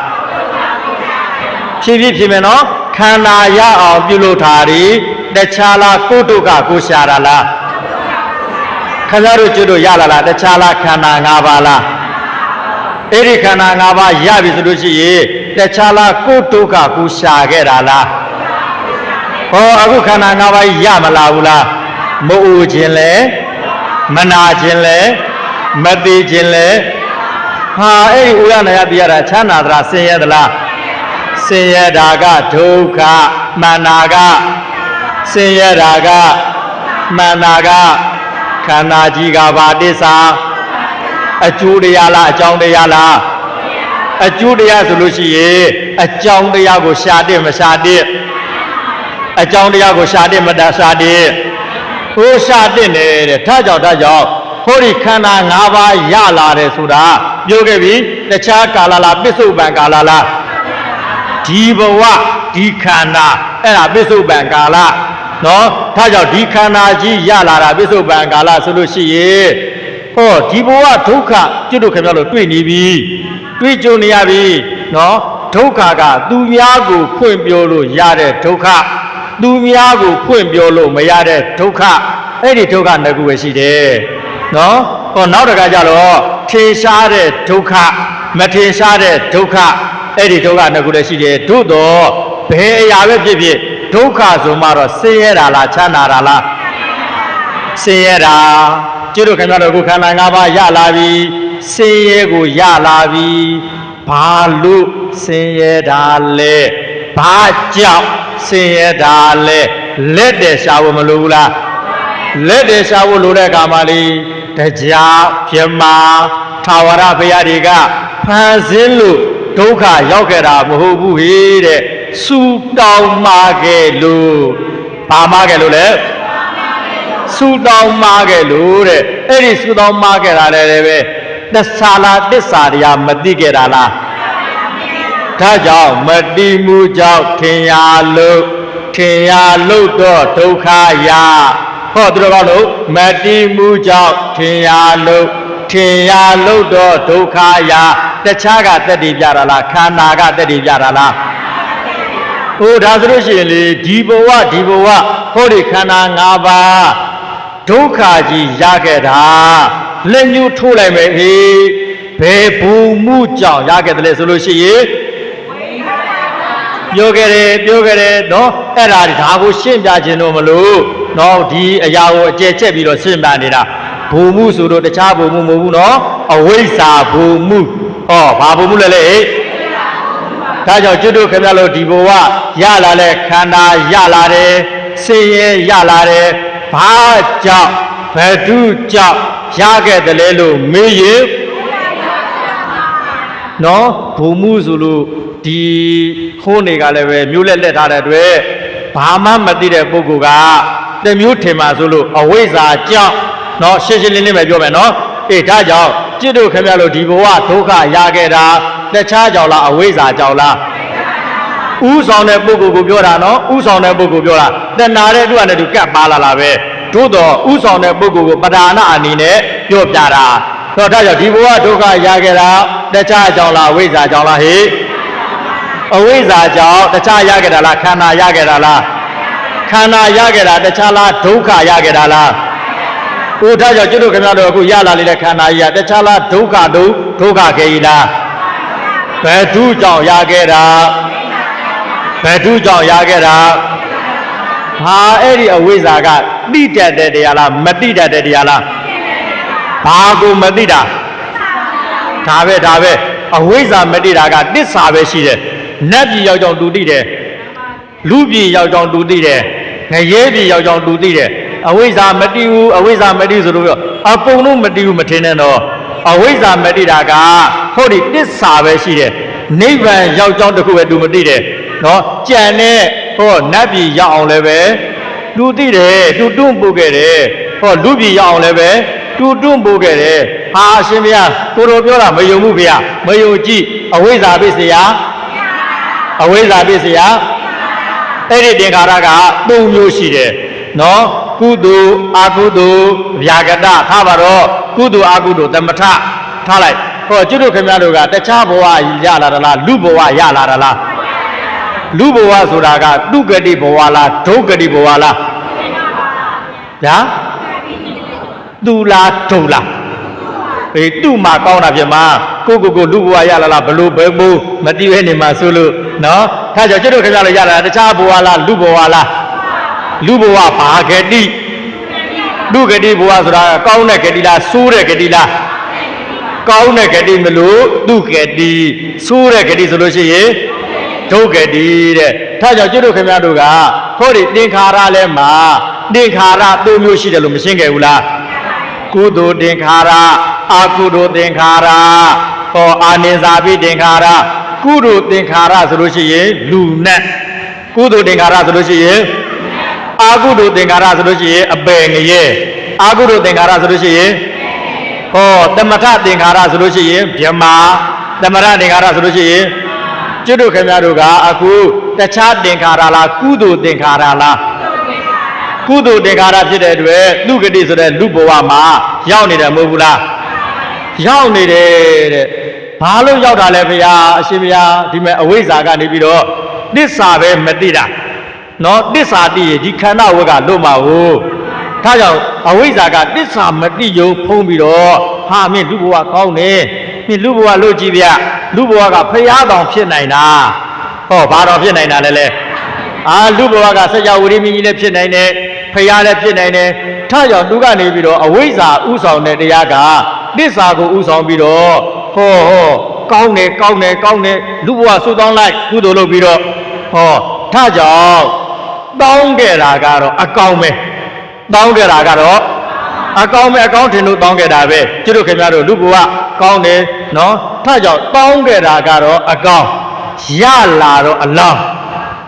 ဖြစ်မယ်နော်ခန္ဓာရအောင်ပြုလုပ်ထားသည်တခြားလားကိုဒုက္ခကိုရှာတာလားခဏတို့ကျွတ်တို့ရလာလားတခြားလားခန္ဓာ၅ပါးလားအဲ့ဒီခန္ဓာ၅ပါးရပြီဆိုလို့ရှိရင်တခြားလားကိုဒုက္ခကိုရှာခဲ့တာလားအခုခန္ဓာ၅ပါးရမလာဘူးလားမအိုခြင်းလဲမနာခြင်းလဲမသိခြင်းလဲအဲ့ဒီဥရနာယတိရတာချမ်းသာသလားဆင်းရဲသလားဆင်းရဲတာကဒုက္ခမှန်တာကဆင်းရဲတာကမှန်တာကခန္ဓာကြီးကဘာသစ္စာအကျိုးတရားလားအကြောင်းတရားလားအကျိုးတရားဆိုလို့ရှိရင်အကြောင်းတရားကိုရှာတဲ့မရှာတဲ့အကြောင်းတရားကိုရှာတဲ့မရှာတဲ့ရှာတဲ့တဲ့ထားကြောင့်ဟောဒီခန္ဓာ၅ပါးရလာတယ်ဆိုတာပြောခဲ့ပြီတခြားကာလလားပစ္စုပန်ကာလလားဒီဘဝဒီခန္ဓာအဲ့ဒါပစ္စုပန်ကာလနော်ထားကြောင့်ဒီခန္ဓာကြီးရလာတာပစ္စုပန်ကာလဆိုလို့ရှိရင်ဒီဘဝဒုက္ခကျွတ်တို့ခင်ဗျားတို့တွေ့နေပြီတွေ့ကြုံနေရပြီနော်ဒုက္ခကသူများကိုဖွင့်ပြောလို့ရတဲ့ဒုက္ခသူများကိုဖွင့်ပြောလို့မရတဲ့ဒုက္ခအဲ့ဒီဒုက္ခနှစ်ခုပဲရှိတယ်နော်နောက်တစ်ခါကျတော့ထင်ရှားတဲ့ဒုက္ခမထင်ရှားတဲ့ဒုက္ခအဲ့ဒီဒုက္ခနှစ်ခုလည်းရှိတယ်သို့တော့ဘယ်အရာပဲဖြစ်ဒုက္ခဆိုမှတော့ဆင်းရဲတာလားချမ်းသာတာလားဆင်းရဲတာကျတို့ခင်ဗျားတို့ခုခန္ဓာ၅ပါးရလာပြီဆင်းရဲကိုရလာပြီဘာလို့ဆင်းရဲတာလဲဘာကြောင့်ဆင်းရဲတာလဲလက်တယ်ရှာဖို့မလိုဘူးလားလက်တယ်ရှာဖို့လိုတဲ့အခါမှာလေတရားပြမထာဝရဘုရားတွေကဖန်ဆင်းလို့ဒုက္ခရောက်ခဲ့တာမဟုတ်ဘူးဟေ့တဲ့ဆူတောင်းမှာခဲ့လို့ဘာမှာခဲ့လို့လဲဆူတောင်းမှာခဲ့လို့တဲ့အဲ့ဒီဆူတောင်းမှာခဲ့တာလည်းပဲသစ္စာလားသစ္စာတရားမသိခဲ့တာလားဒါကြောင့်မတိမှုကြောင့်ထင်ရလို့တော့ဒုက္ခရသူတော်ကောင်းတို့မတိမှုကြောင့်ထင်ရလို့တော့ဒုက္ခရတခြားကတက်တည်ပြတာလားခန္ဓာကတက်တည်ပြတာလားဒါဆိုလို့ရှိရင်လေဒီဘဝဟောဒီခန္ဓာ၅ပါး ဒုက္ခကြီးရခဲ့တာလက်ညှိုးထိုးလိုက်မယ်ဟေးဘယ်ဘုံမှုကြောင့်ရခဲ့တယ်လဲဆိုလို့ရှိရင်ပြောခဲ့တယ်နော်အဲ့ဒါကိုရှင်းပြခြင်းတော့မလို့နော်ဒီအရာကိုအကျယ်ချက်ပြီးတော့ရှင်းပြနေတာဘုံမှုဆိုတော့တခြားဘုံမှုမဟုတ်ဘူးနော်အဝိဇ္ဇာဘုံမှုဟောဘာဘုံမှုလဲလေဒါကြောင့်ကျွတ်တို့ခင်ဗျားတို့ဒီဘဝရလာတဲ့ခန္ဓာရလာတယ်ဆင်းရဲရလာတယ်ဘာကြောင့်ဘယ်သူကြောင့်ရခဲ့တယ်လဲလို့မေးရင်နော်ဘုံမှုဆိုလို့ဒီခိုးနေကလည်းပဲမျိုးလက်ထားတဲ့အတွက်ဘာမှမသိတဲ့ပုဂ္ဂိုလ်ကတမျိုးထင်ပါဆိုလို့အဝိဇ္ဇာကြောင့်နော်ရှင်းရှင်းလင်းလင်းပဲပြောမယ်နော်အေးဒါကြောင့်จิตတို့ခင်ဗျားတို့ဒီဘဝဒုက္ခရခဲ့တာတခြားကြောင့်လားအဝိဇ္ဇာကြောင့်လားဥဆောင်တဲ့ပုဂ္ဂိုလ်ကိုပြောတာနော်ဥဆောင်တဲ့ပုဂ္ဂိုလ်ပြောတာတဏှာတဲ့သူကလည်းသူကပ်ပါလာတာပဲတို့တော့ဥဆောင်တဲ့ပုဂ္ဂိုလ်ကိုပဓာနအနေနဲ့ပြောပြတာတော့ဒါကြောင့်ဒီဘဝဒုက္ခရခဲ့တာတခြားကြောင့်လားအဝိဇ္ဇာကြောင့်လားဟေးအဝိဇ္ဇာကြောင့်တခြားရခဲ့တာလားခန္ဓာရခဲ့တာလားခန္ဓာရခဲ့တာတခြားလားဒုက္ခရခဲ့တာလားဥထားကြောင့်ကျွတ်တို့ခင်ဗျားတို့အခုရလာတဲ့ခန္ဓာကြီးကတခြားလားဒုက္ခဒုက္ခခဲကြီးလားဘယ်သူကြောင့်ရခဲ့တာဘယ်သူကြောင့်ရခဲ့တာဟာအဲ့ဒီအဝိဇ္ဇာကတိတတ်တဲ့တရားလားမတိတတ်တဲ့တရားလားဘာကိုမတိတာဒါပဲအဝိဇ္ဇာမတိတာကတစ္ဆာပဲရှိတယ်နတ်ပြည်ရောက်ကြောင်းတူတိတယ်လူပြည်ရောက်ကြောင်းတူတိတယ်ငရဲပြည်ရောက်ကြောင်းတူတိတယ်အဝိဇ္ဇာမတိဘူးအဝိဇ္ဇာမတိဆိုလို့ပြောအကုန်လုံးမတိဘူးမထင်နဲ့တော့အဝိဇ္ဇာမတိတာကဟောဒီတစ္ဆာပဲရှိတယ်နိဗ္ဗာန်ရောက်ကြောင်းတခုပဲသူမတိတယ်နော်ကြံတဲ့ဟောနတ်ပြည်ရောက်အောင်လည်းပဲသူတိတယ်သူတွန့်ပို့ခဲ့တယ်ဟောလူပြည်ရောက်အောင်လည်းပဲသူတွန့်ပို့ခဲ့တယ်ဟာအရှင်ဘုရားကိုတော်ပြောတာမယုံဘူးဘုရားမယုံကြည့်အဝိဇ္ဇာပိစရာအဝိဇ္ဇာပိစရာအဲ့ဒီသင်္ခါရက၃မျိုးရှိတယ်နော်ကုသိုလ်အကုသိုလ်ဗျာကတထားပါတော့ကုသိုလ်အကုသိုလ်သမထထားလိုက်ဟောကျွတ်တို့ခင်ဗျားတို့ကတခြားဘဝရလာတာလားလူဘဝရလာတာလားလူဘဝဆိုတာကတုဂတိဘဝလားဒုဂတိဘဝလားညာသူလားဒုလားအေးသူ့မှာကောင်းတာဖြစ်မှာကိုလူဘဝရလာလားဘလို့ဘယ်မို့မတိပဲနေမှာဆိုလို့နော်ဒါကြောင့်ကျွတ်တို့ခင်ဗျားတို့ရလာတာတခြားဘဝလားလူဘဝလားလူဘဝဘာဂတိလူဂတိဘဝဆိုတာကောင်းတဲ့ဂတိလားဆိုးတဲ့ဂတိလားကောင်းတဲ့ဂတိမလို့သူဂတိဆိုးတဲ့ဂတိဆိုလို့ရှိရင်ဒုဂတိတဲ့ဒါကြောင့်ကျွတ်တို့ခင်ဗျားတို့ကဟောဒီသင်္ခါရလဲမှာသင်္ခါရ၃မျိုးရှိတယ်လို့မရှင်းခဲ့ဘူးလားကုသိုလ်သင်္ခါရအကုသိုလ်သင်္ခါရဟောအာနိဇာပိသင်္ခါရကုသိုလ်သင်္ခါရဆိုလို့ရှိရင်လူနဲ့ကုသိုလ်သင်္ခါရဆိုလို့ရှိရင်အာကုသိုလ်သင်္ခါရဆိုလို့ရှိရင်အပယ်ငရဲအာကုသိုလ်သင်္ခါရဆိုလို့ရှိရင်ဟောသမထသင်္ခါရဆိုလို့ရှိရင်ဗြဟ္မာသမထသင်္ခါရဆိုလို့ရှိရင်ကျွတ်တို့ခင်ဗျားတို့ကအခုတခြားသင်္ခါရလားကုသိုလ်သင်္ခါရလားကုသိုလ်သင်္ခါရဖြစ်တဲ့အတွက်လူဂတိဆိုတဲ့လူဘဝမှာရောက်နေတယ်မဟုတ်ဘူးလားရောက်နေတယ်တဲ့ဘာလို့ရောက်တာလဲဗျာအရှင်ဗျာဒီမဲ့အဝိဇ္ဇာကနေပြီးတော့သစ္စာပဲမသိတာနော်သစ္စာသိရင်ဒီခန္ဓာဝက်ကလွတ်မှာဟုတ်ဒါကြောင့်အဝိဇ္ဇာကသစ္စာမသိရုံဖုံးပြီးတော့ဟာမင်းလူဘဝကောင်းတယ်မင်းလူဘဝလို့ကြည့်ဗျလူဘဝကဖရာတော်ဖြစ်နိုင်တာဟောဘာတော်ဖြစ်နိုင်တာလဲလူဘဝကစัจ java ဝိရိမင်းကြီးလည်းဖြစ်နိုင်တယ်ဖရာလည်းဖြစ်နိုင်တယ်ဒါကြောင့်သူကနေပြီးတော့အဝိဇ္ဇာဥဆောင်တဲ့တရားကသစ္စာကိုဥဆောင်ပြီးတော့ဟောကောင်းတယ်လူဘဝဆူတောင်းလိုက်ကုသိုလ်လုပ်ပြီးတော့ဟောဒါကြောင့်တောင်းခဲ့တာကတော့အကောင်းပဲတောင်းခဲ့တာကတော့အကောင်းပဲအကောင်းထင်လို့တောင်းခဲ့တာပဲကျွတ်တို့ခင်ဗျားတို့လူဘဝကောင်းတယ်နော်ဒါကြောင့်တောင်းခဲ့တာကတော့အကောင်းရလာတော့အလောင်း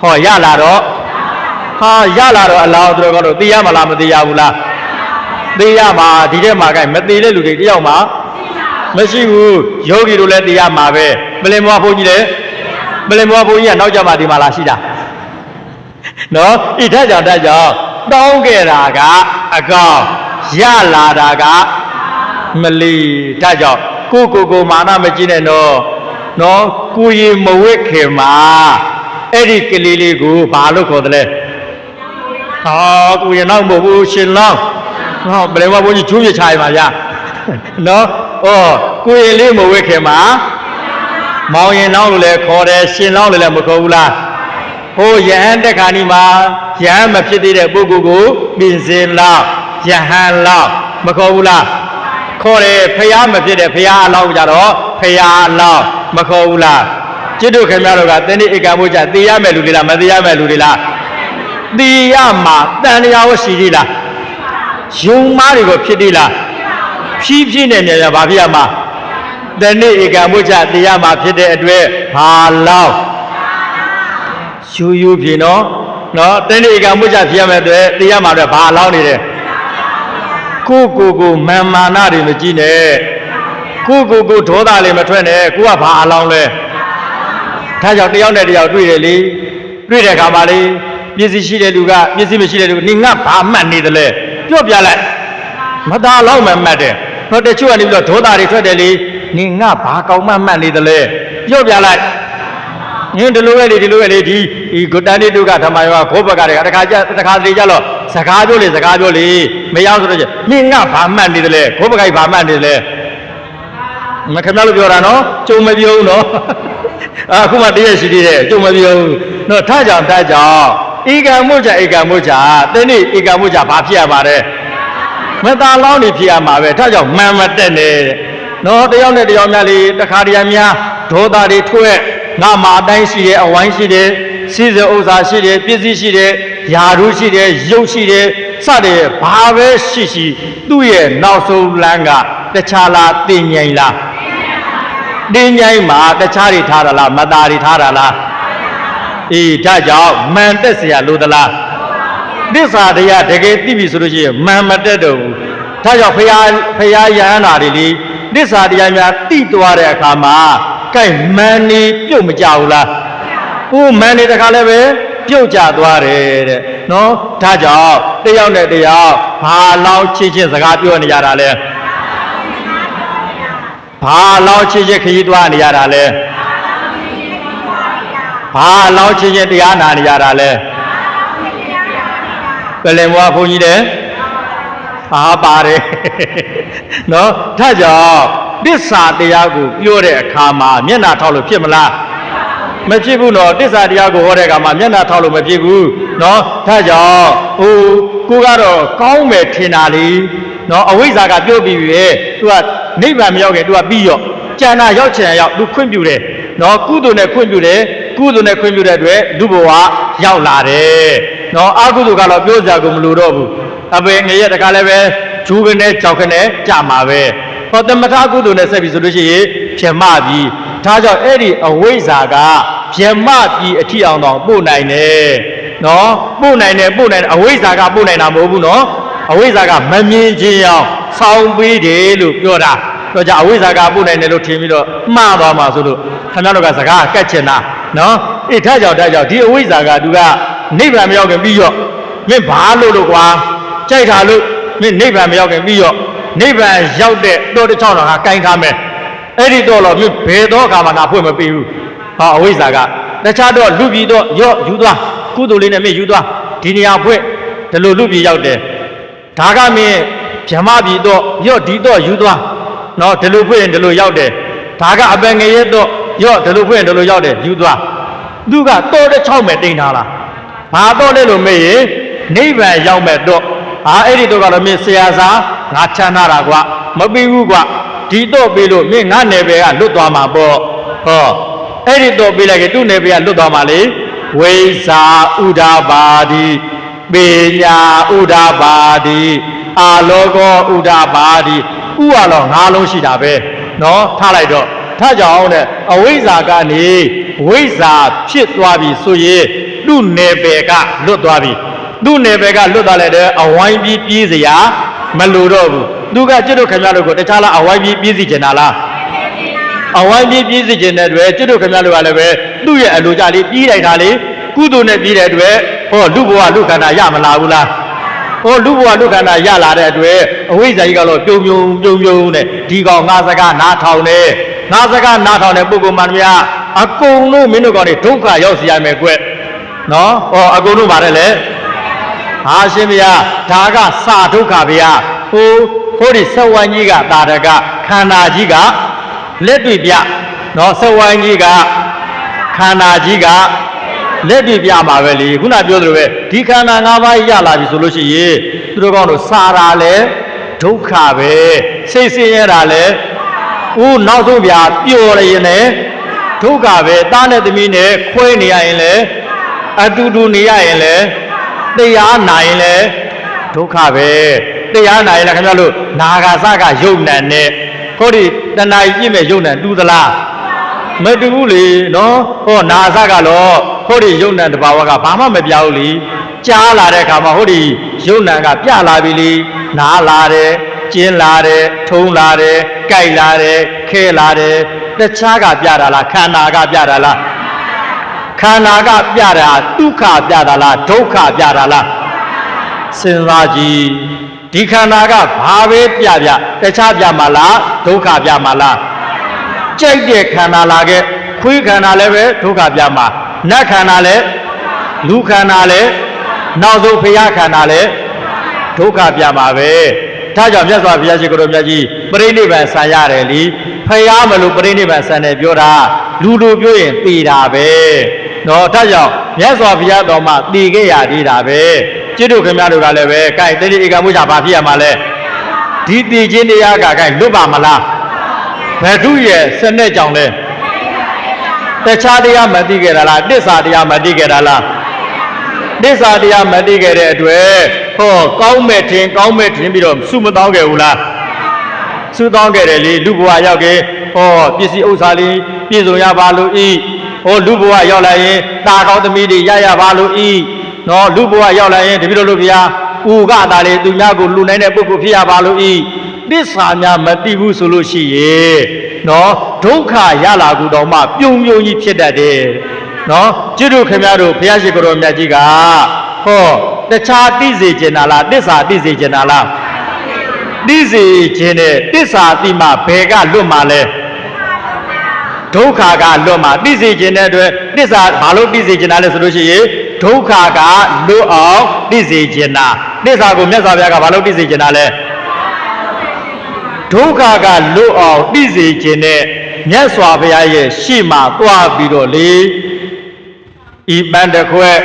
ဟောရလာတော့ရလာတော့အလောင်းတို့ကတော့သိရမလားမသိရဘူးလားသိရမှာဒီထဲမှာကမသိတဲ့လူတွေတယောက်မှမရှိဘူးယောဂီတို့လည်းသိရမှာပဲပလင်မွားဘုန်းကြီးလည်းပလင်မွားဘုန်းကြီးကနောက်ကြမှာဒီမှာလားရှိတာနော်ဣထကြောင့်တောင်းခဲ့တာကအကောင်ရလာတာကမလီဒါကြောင့်ကိုမာနမကြည့်နဲ့နော်ကိုရင်မဝစ်ခင်မှာအဲ့ဒီကလေးလေးကိုဘာလို့ခေါ်တယ်လဲကိုရင်တော့မဟုတ်ဘူးရှင်လောင်း ဟောဘယ်မှာဘုန်းကြီးကျိုးပြချရမှာဗျာနော်ဩကိုရင်လေးမဝဲခင်မှာမောင်ရင်လောင်းလို့လည်းခေါ်တယ်ရှင်လောင်းလို့လည်းမခေါ်ဘူးလားဟိုယဟန်တက်ခါနီမှာယဟန်မဖြစ်သေးတဲ့ပုဂ္ဂိုလ်ကိုပြင်စင်လောက်ယဟန်လောက်မခေါ်ဘူးလားခေါ်တယ်ဖရာမဖြစ်တဲ့ဖရာအလောင်းကြတော့ဖရာအလောင်းမခေါ်ဘူးလားจิตတို့ခင်ဗျားတို့ကတဏှိဧကဘုရားသိရမယ်လူတွေလားမသိရမယ်လူတွေလားသိရမှာတန်တရားဝရှိသေးလားယုံမားတွေကိုဖြစ်သေးလားဖြည်းဖြည်းနဲ့မြန်ရဘာဖြစ်ရမှာတဏှိဧကဘုရားသိရမှာဖြစ်တဲ့အတွက်ဘာလောက်ယူဖြေနော်တဏှိဧကဘုရားဖြစ်ရမယ်အတွက်သိရမှာတော့ဘာလောက်နေတယ်ကိုမာနတွေမကြည့်နဲ့ကိုဒေါသတွေမထွက်နဲ့ကိုကဘာအလောင်းလဲဒါကြောင့်တယောက်နဲ့တယောက်တွေ့တယ်လေတွေ့တဲ့အခါမှာလေမျက်စိရှိတဲ့လူကမျက်စိမရှိတဲ့လူနေငါဘာမှတ်နေတယ်လဲပြောပြလိုက်မသာလောက်မှမှတ်တယ်တချို့ကနေပြီးတော့ဒေါသတွေထွက်တယ်လေနေငါဘာကောင်းမှမှတ်နေတယ်လဲပြောပြလိုက်ငင်းဒီလိုပဲလေဒီဂုတ္တနိတုကဓမ္မယောဂဘောဘကတွေကတခါတလေကြတော့စကားပြောလေမရောက်ဆိုတော့နေငါဘာမှတ်နေတယ်လဲဘောဘကကြီးဘာမှတ်နေတယ်လဲမခင်ဗျားလို့ပြောတာနော်ကြုံမပြောဘူးနော်အခုမှတည့်ရရှိသေးတယ်ကြုံမပြောဘူးနော်ထားကြောင်ဧကမုစ္ဇာတဏှိဧကမုစ္ဇာဘာဖြစ်ရပါလဲမသာလောင်းနေဖြစ်ရမှာပဲထားကြောင်မှန်မတက်နဲ့နော်တယောက်နဲ့တယောက်များလေတခါတရံများဒေါသတွေထွက်ငါမှာအတိုင်းရှိတယ်အဝိုင်းရှိတယ်စီးစဥစ္စာရှိတယ်ပစ္စည်းရှိတယ်ယာရုရှိတယ်ရုပ်ရှိတယ်စတဲ့ဘာပဲရှိသူ့ရဲ့နောက်ဆုံးလမ်းကတခြားလားတင်ငိမ့်လားတင်ငိမ့်မှာတခြားတွေထားတာလားမသားတွေထားတာလားအေးဒါကြောင့်မှန်တက်เสียလို့သလားသစ္စာတရားတကယ်သိပြီဆိုလို့ရှိရင်မှန်မတက်တော့ဘူးဒါကြောင့်ဖရာယဟန္တာတွေလေသစ္စာတရားများသိသွားတဲ့အခါမှာကဲမှန်နေပြုတ်မကြဘူးလားမှန်နေတခါလည်းပဲပြုတ်ကြသွားတယ်တဲ့နော်ဒါကြောင့်တယောက်နဲ့တယောက်ဘာလောက်ချင်းစကားပြောနေရတာလဲဘာလောက်ချင်းခရီးသွားနေရတာလဲဘာလောက်ချင်းတရားနာနေရတာလဲပလင်ဘွားဘုန်းကြီးတဲ့ပါတယ်နော်ဒါကြောင့်သစ္စာတရားကိုပြောတဲ့အခါမှာမျက်နှာထောက်လို့ဖြစ်မလားမဖြစ်ဘူးနော်သစ္စာတရားကိုဟောတဲ့အခါမှာမျက်နှာထောက်လို့မဖြစ်ဘူးနော်ဒါကြောင့်ကိုကတော့ကောင်းမယ်ထင်တာလေနော်အဝိဇ္ဇာကပြောပြီးပြီသူကနိဗ္ဗာန်မရောက်ခင်သူကပြီးရောကျန်တာရောက်ချင်ရောက်သူခွင့်ပြုတယ်နော်ကုသိုလ်နဲ့ခွင့်ပြုတဲ့အတွက်လူဘဝရောက်လာတယ်နော်အကုသိုလ်ကတော့ပြောစရာကိုမလိုတော့ဘူးအပေငရဲတခါလည်းပဲဂျူးကနေကြောက်ကနေကြမှာပဲဟောသမထကုသိုလ်နဲ့ဆက်ပြီးဆိုလို့ရှိရင်ပြမပြီးဒါကြောင့်အဲ့ဒီအဝိဇ္ဇာကပြမပြီးအထီအောင်တော့ပို့နိုင်တယ်နော်ပို့နိုင်တယ်အဝိဇ္ဇာကပို့နိုင်တာမဟုတ်ဘူးနော်အဝိဇ္ဇာကမမြင်ခြင်းအောင်ဆောင်းပေးတယ်လို့ပြောတာတော့ကြအဝိဇ္ဇာကပို့နိုင်တယ်လို့ထင်ပြီးတော့မှားသွားမှာဆိုလို့ခင်ဗျားတို့ကစကားကတ်ချင်တာနော်အေးထားကြောင့်ဒီအဝိဇ္ဇာကသူကနိဗ္ဗာန်မရောက်ခင်ပြီးတော့မင်းဘာလို့ကွာကြိုက်တာလို့မင်းနိဗ္ဗာန်မရောက်ခင်ပြီးတော့နိဗ္ဗာန်ရောက်တဲ့တော်တစ်ချောင်းတော်ကကင်ထားမယ်အဲ့ဒီတော့မင်းဘယ်တော့မှငါဖွင့်မပေးဘူးဟောအဝိဇ္ဇာကတခြားတော့လူပြည်တော့ရော့ယူသွားကုသိုလ်လေးနဲ့မင်းယူသွားဒီနေရာဖွင့်ဒီလိုလူပြည်ရောက်တယ်ဒါကမင်းဗြဟ္မပြည်တော့ရော့ဒီတော့ယူသွားနော်ဒီလိုဖွင့်ရင်ဒီလိုရောက်တယ်ဒါကအပင်ငရဲတော့ရော့ဒီလိုဖွင့်ရင်ဒီလိုရောက်တယ်ယူသွားသူကတော်တစ်ချောင်းမဲ့တိန်ထားလားဘာတော့လဲလို့မေးရင်နိဗ္ဗာန်ရောက်မဲ့တော့အဲ့ဒီတော့ကတော့မင်းဆရာစားငါချမ်းသာတာကွာမပြီးဘူးကွာဒီတော့ပြီးလို့မင်းငါနယ်ပယ်ကလွတ်သွားမှာပေါ့ဟောအဲ့ဒီတော့ပြီးလိုက်သူ့နယ်ပယ်ကလွတ်သွားမှာလေဝိဇာဥဒ္ဓပါတိပေညာဥဒ္ဓပါတိအာလောကောဥဒ္ဓပါတိဥကတော့၅လုံးရှိတာပဲနော်ထားလိုက်တော့ထားကြအောင်တဲ့အဝိဇ္ဇာကနေဝိဇ္ဇာဖြစ်သွားပြီဆိုရင်သူ့နယ်ပယ်ကလွတ်သွားပြီသူ့နယ်ပယ်ကလွတ်သွားလိုက်တဲ့အဝိုင်းပြီးပြေးစရာမလိုတော့ဘူးသူကကျွတ်တို့ခင်ဗျားတို့ကိုတခြားလားအဝိုင်းပြီးပြေးစီချင်တာလားအဝိုင်းပြီးပြေးစီချင်တဲ့အတွက်ကျွတ်တို့ခင်ဗျားတို့ကလည်းပဲသူ့ရဲ့အလိုကြလေးပြေးလိုက်တာလေကုသိုလ်နဲ့ပြေးတဲ့အတွက်ဟောလူဘဝလူခန္ဓာရမလာဘူးလားဟောလူဘဝလူခန္ဓာရလာတဲ့အတွက်အဝိဇ္ဇာကြီးကတော့ပြုံနဲ့ဒီကောင်ငါစကားနားထောင်နေငါစကားနားထောင်တဲ့ပုဂ္ဂိုလ်မှန်များအကုန်လုံးမင်းတို့ကောင်တွေဒုက္ခရောက်စီရမယ်ကွနော်ဟောအကုန်လုံးပါတယ်လေ ဟာရှင်ဗျာဒါကစာဒုက္ခဗျာဟိုဒီဆက်ဝိုင်းကြီးကတာရကခန္ဓာကြီးကလက်တွေ့ပြနော်ဆက်ဝိုင်းကြီးကခန္ဓာကြီးကလက်တွေ့ပြမှာပဲလေခုနပြောသလိုပဲဒီခန္ဓာ၅ပါးရလာပြီဆိုလို့ရှိရင်သူတို့ကောင်းတို့စာတာလဲဒုက္ခပဲစိတ်ဆင်းရဲတာလဲနောက်ဆုံးဗျာပျော်ရရင်လည်းဒုက္ခပဲသားနဲ့သမီးနဲ့ခွဲနေရရင်လည်းအတူတူနေရရင်လည်းတရားနာရင်လည်းဒုက္ခပဲတရားနာရင်လည်းခင်ဗျားတို့နာဂာစကယုံနံနဲ့ဟောဒီတဏှာကြီးပြည့်မဲ့ယုံနံတူသလားမတူဘူးလေနော်ဟောနာစကတော့ဟောဒီယုံနံတဘာဝကဘာမှမပြောင်းလေကြားလာတဲ့အခါမှာဟောဒီယုံနံကပြလာပြီလေနားလာတယ်ကျင်းလာတယ်ထုံးလာတယ်ကြိုက်လာတယ်ခဲလာတယ်တခြားကပြတာလားခန္ဓာကပြတာလားခန္ဓာကပြတာဒုက္ခပြတာလားဒုက္ခပြတာလားစဉ်းစားကြည့်ဒီခန္ဓာကဘာပဲပြတခြားပြမှာလားဒုက္ခပြမှာလားကြိုက်တဲ့ခန္ဓာလာခဲ့ခွေးခန္ဓာလည်းပဲဒုက္ခပြမှာနတ်ခန္ဓာလည်းလူခန္ဓာလည်းနောက်ဆုံးဖရာခန္ဓာလည်းဒုက္ခပြမှာပဲဒါကြောင့်မြတ်စွာဘုရားရှိခိုးတော်မြတ်ကြီးပရိနိဗ္ဗာန်ဆံရတယ်လीဖရာမလို့ပရိနိဗ္ဗာန်ဆံတယ်ပြောတာလူတို့ပြောရင်သိတာပဲနော်ဒါကြောင့်မြတ်စွာဘုရားတော်မှာသိခဲ့ရသေးတာပဲจิตတို့ခင်ဗျားတို့ကလည်းပဲကဲတတိဧကမှုချဘာဖြစ်ရမှာလဲဒီသိခြင်းတရားကကဲလွတ်ပါမလားဘယ်သူရဲ့စနစ်ကြောင့်လဲတခြားတရားမသိခဲ့တာလားတစ္ဆာတရားမသိခဲ့တာလားတစ္ဆာတရားမသိခဲ့တဲ့အတွက်ဟောကောင်းမဲ့ထင်ပြီးတော့စုမတောင်းခဲ့ဘူးလားစုတောင်းခဲ့တယ်လေလူဘဝရောက်ခဲ့ဟောပစ္စည်းဥစ္စာလေးပြည့်စုံရပါလို့ဤဟောလူဘဝရောက်လာရင်ตาကောင်းသမီးတွေရပါလို့ဤနော်လူဘဝရောက်လာရင်တပည့်တော်တို့ဗျာဥကတာလေသူများကိုလူနိုင်တဲ့ပုဂ္ဂိုလ်ဖြစ်ရပါလို့ဤသစ္စာများမသိဘူးဆိုလို့ရှိရဲ့နော်ဒုက္ခရလာကူတော့မှပြုံကြီးဖြစ်တတ်တယ်နော်จิตတို့ခင်ဗျားတို့ဘုရားရှိခိုးတော်မြတ်ကြီးကဟောတခြားသိစေခြင်းလားသစ္စာသိစေခြင်းလားသိစေခြင်းနဲ့သစ္စာသိမှဘယ်ကလွတ်မှာလဲဒုက္ခကလွတ်မှာသိစေခြင်းတဲ့အတွက်သစ္စာဘာလို့သိစေခြင်းလားလဲဆိုလို့ရှိရင်ဒုက္ခကလွတ်အောင်သိစေခြင်းလားသစ္စာကိုမြတ်စွာဘုရားကဘာလို့သိစေခြင်းလားလဲဒုက္ခကလွတ်အောင်သိစေခြင်းနဲ့မြတ်စွာဘုရားရဲ့ရှေ့မှာသွားပြီးတော့လေဤပန်းတစ်ခွက်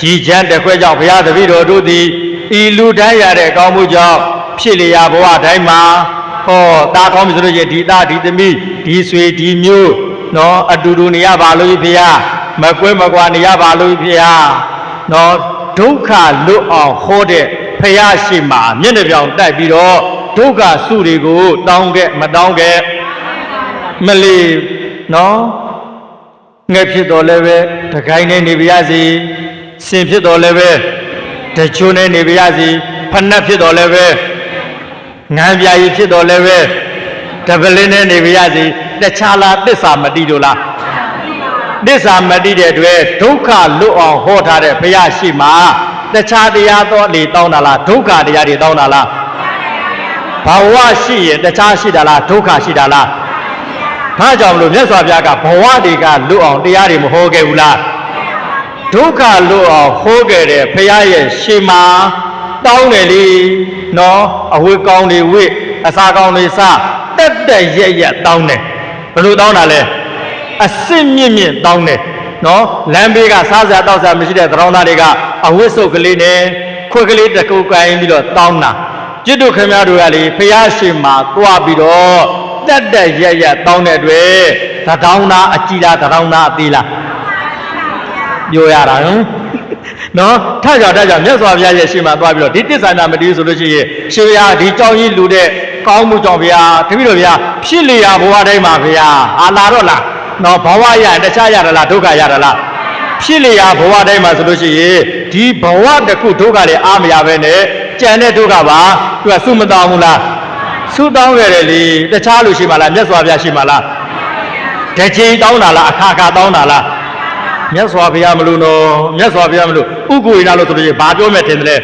ရည်ချမ်းတစ်ခွက်ကြောင့်ဘုရားတပည့်တော်တို့သည်ဤလူတိုင်းရတဲ့ကောင်းမှုကြောင့်ဖြစ်လျာဘဝတိုင်းမှာဟောတာကောင်းပြီဆိုလို့ရှိရင်ဒီသားဒီသမီးဒီဆွေဒီမျိုးနော်အတူတူနေရပါလို့ဘုရားမကွဲမကွာနေရပါလို့ဘုရားနော်ဒုက္ခလွတ်အောင်ဟောတဲ့ဘုရားရှိမှာမျက်နှာပြောင်တိုက်ပြီးတော့ဒုက္ခစုတွေကိုတောင်းခဲ့မတောင်းခဲ့မလီနော်ငှက်ဖြစ်တော်လည်းပဲတခိုင်းနေနေပါရစေစင်ဖြစ်တော်လည်းပဲတချို့နေနေပါရစေဖဏတ်ဖြစ်တော်လည်းပဲငန်းပြာကြီးဖြစ်တော်လည်းပဲတပလင်းနဲ့နေပါရစေတခြားလားသစ္စာမတိတို့လားသစ္စာမတိတဲ့အတွက်ဒုက္ခလွတ်အောင်ဟောထားတဲ့ဘုရားရှိမှာတခြားတရားတော်တွေတောင်းတာလားဒုက္ခတရားတွေတောင်းတာလားဘာဝရှိရင်တခြားရှိတာလားဒုက္ခရှိတာလားဒါကြောင့်မလို့မြတ်စွာဘုရားကဘဝတွေကလွတ်အောင်တရားတွေမဟောခဲ့ဘူးလားဒုက္ခလွတ်အောင်ဟောခဲ့တဲ့ဘုရားရဲ့ရှင်မှာတောင်းတယ်လေနော်အဝတ်ကောင်းတွေဝတ်အစာကောင်းတွေစားတက်ရက်တောင်းတယ်ဘယ်လိုတောင်းတာလဲအစစ်မြင့်တောင်းတယ်နော်လမ်းဘေးကစားစရာတောက်စရာမရှိတဲ့သရောင်းသားတွေကအဝတ်စုပ်ကလေးနဲ့ခွက်ကလေးတစ်ခုကိုင်းပြီးတော့တောင်းတာจิตတို့ခင်ဗျားတို့ကလေဘုရားရှင်မှာသွားပြီးတော့တက်ရက်တောင်းတဲ့အတွက်သတောင်းသားအကြည်လားသတောင်းသားအသေးလားပြောရတာနော်ထားကြမြတ်စွာဘုရားရဲ့ရှင်မှာသွားပြီးတော့ဒီတစ္ဆာနာမတည်ဆိုလို့ရှိရင်ရှင်ဘုရားဒီကြောင်းကြီးလူတဲ့ကောင်းမှုကြောင့်ဘုရားတပည့်တော်ဘုရားဖြစ်လျာဘဝတိုင်းမှာဘုရားအာလာတော့လားနော်ဘဝရတခြားရတာလားဒုက္ခရတာလားဖြစ်လျာဘဝတိုင်းမှာဆိုလို့ရှိရင်ဒီဘဝတစ်ခုဒုက္ခလည်းအားမရပဲနဲ့ကြံတဲ့ဒုက္ခပါသူကစုမတောင်းဘူးလားစုတောင်းရတယ်လေတခြားလူရှိမှလားမြတ်စွာဘုရားရှိမှလားတချိန်တောင်းတာလားအခါတောင်းတာလားမြတ်စွာဘုရားမလို့နော်မြတ်စွာဘုရားမလို့ဥက္ကိုရနာလို့ဆိုလို့ဘာပြောမဲ့ထင်တယ်လဲ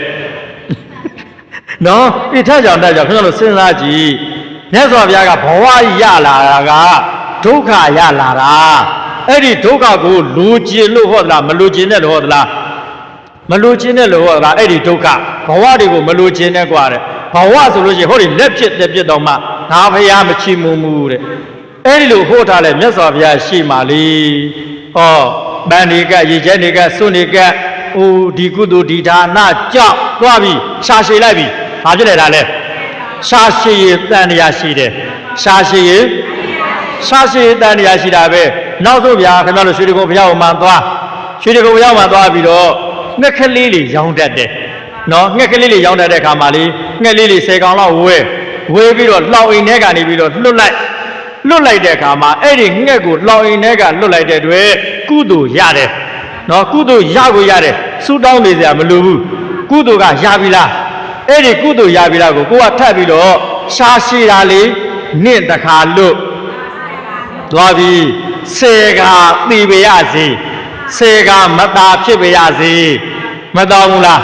နော်ဒီထက်ကြောင့်ခင်ဗျားတို့စဉ်းစားကြည့်မြတ်စွာဘုရားကဘဝရလာတာကဒုက္ခရလာတာအဲ့ဒီဒုက္ခကိုလူကျင်လို့ဟောသလားမလူကျင်တဲ့လို့ဟောသလား မလူချင်းတဲ့လို့ကအဲ့ဒီဒုက္ခဘဝတွေကိုမလူချင်းတဲ့ကွာတဲ့ဘဝဆိုလို့ရှိရင်ဟိုဒီလက်ဖြစ်တဲ့ပြစ်တော်မှငါဖရာမချီမူမူတဲ့အဲ့ဒီလိုဟိုထားလဲမြတ်စွာဘုရားရှိမှလေဟောပန်းတွေကရေကျဲတွေကစွန့်တွေကဒီကုသိုလ်ဒီဒါနကြောက်သွားပြီရှာရှည်လိုက်ပြီဘာဖြစ်လဲဒါလဲရှာရှည်ရတန်တရားရှိတယ်ရှာရှည်ရတန်တရားရှိတာပဲနောက်ဆုံးဗျာခင်ဗျားတို့ရွှေတကုံဘုရားကိုမှသွားရွှေတကုံဘုရားမှသွားပြီးတော့ငှက်ကလေးလေးရောင်းတတ်တယ်နော်ငှက်ကလေးလေးရောင်းတတ်တဲ့အခါမှာလေငှက်လေးလေး10ကောင်လောက်ဝဲပြီးတော့လှောင်အိမ်ထဲကနေပြီးတော့လွတ်လိုက်တဲ့အခါမှာအဲ့ဒီငှက်ကိုလှောင်အိမ်ထဲကလွတ်လိုက်တဲ့အတွက်ကုသိုလ်ရတယ်နော်ကုသိုလ်ရကိုရတယ်ဆူတောင်းနေစရာမလိုဘူးကုသိုလ်ကရပြီလားအဲ့ဒီကုသိုလ်ရပြီလားကိုကထပ်ပြီးတော့ရှားရှိတာလေနင့်တခါလို့သွားပြီး10ကတည်ပါရစေ10ကမตาဖြစ်ပါရစေမတောင်းဘူးလား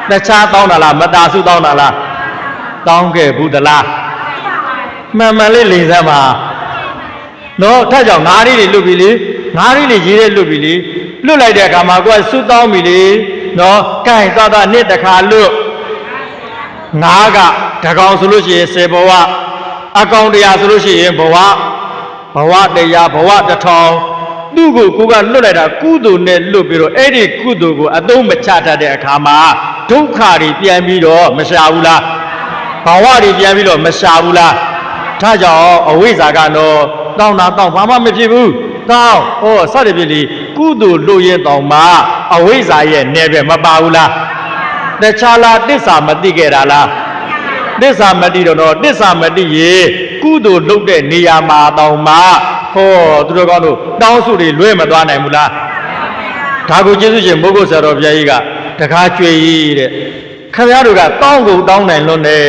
တခြားတောင်းတာလားမตาစုတောင်းတာလားတောင်းခဲ့ဘူးသလားမှန်မှန်လေးလိန်စမ်းပါနော်ထပ်ကြောင့်ငါးလေးတွေလွတ်ပြီလေငါးလေးတွေရေးတဲ့လွတ်ပြီလေလွတ်လိုက်တဲ့အခါမှာကိုကစုတောင်းပြီလေနော်ကဲသွားနှစ်တစ်ခါလွတ်ငါးကတကောင်ဆိုလို့ရှိရင်10ဘဝအကောင်တရားဆိုလို့ရှိရင်ဘဝတရားဘဝ1000သူ့ကိုကလွတ်လိုက်တာကုသိုလ်နဲ့လွတ်ပြီးတော့အဲ့ဒီကုသိုလ်ကိုအသုံးမချတတ်တဲ့အခါမှာဒုက္ခတွေပြန်ပြီးတော့မရှာဘူးလားဘဝတွေပြန်ပြီးတော့မရှာဘူးလားဒါကြောင့်အဝိဇ္ဇာကတော့တောင်းတာတောင်းဘာမှမဖြစ်ဘူးတောင်းစတဲ့ဖြစ်လေကုသိုလ်လို့ရင်တောင်းမှအဝိဇ္ဇာရဲ့နယ်ပဲမပါဘူးလားတခြားလားတစ္ဆာမသိခဲ့တာလားတစ္ဆာမသိတော့တစ္ဆာမသိရေကုသိုလ်လုပ်တဲ့နေရာမှာတောင်းမှသူတို့ကောင်းတို့တောင်းစုတွေလွဲမသွားနိုင်ဘူးလားဒါကိုကျေးဇူးရှင်မိုးကုတ်ဆရာတော်ဘုရားကြီးကတကားကြွေကြီးတဲ့ခင်ဗျားတို့ကတောင်းကုန်တောင်းနိုင်လွန်းတဲ့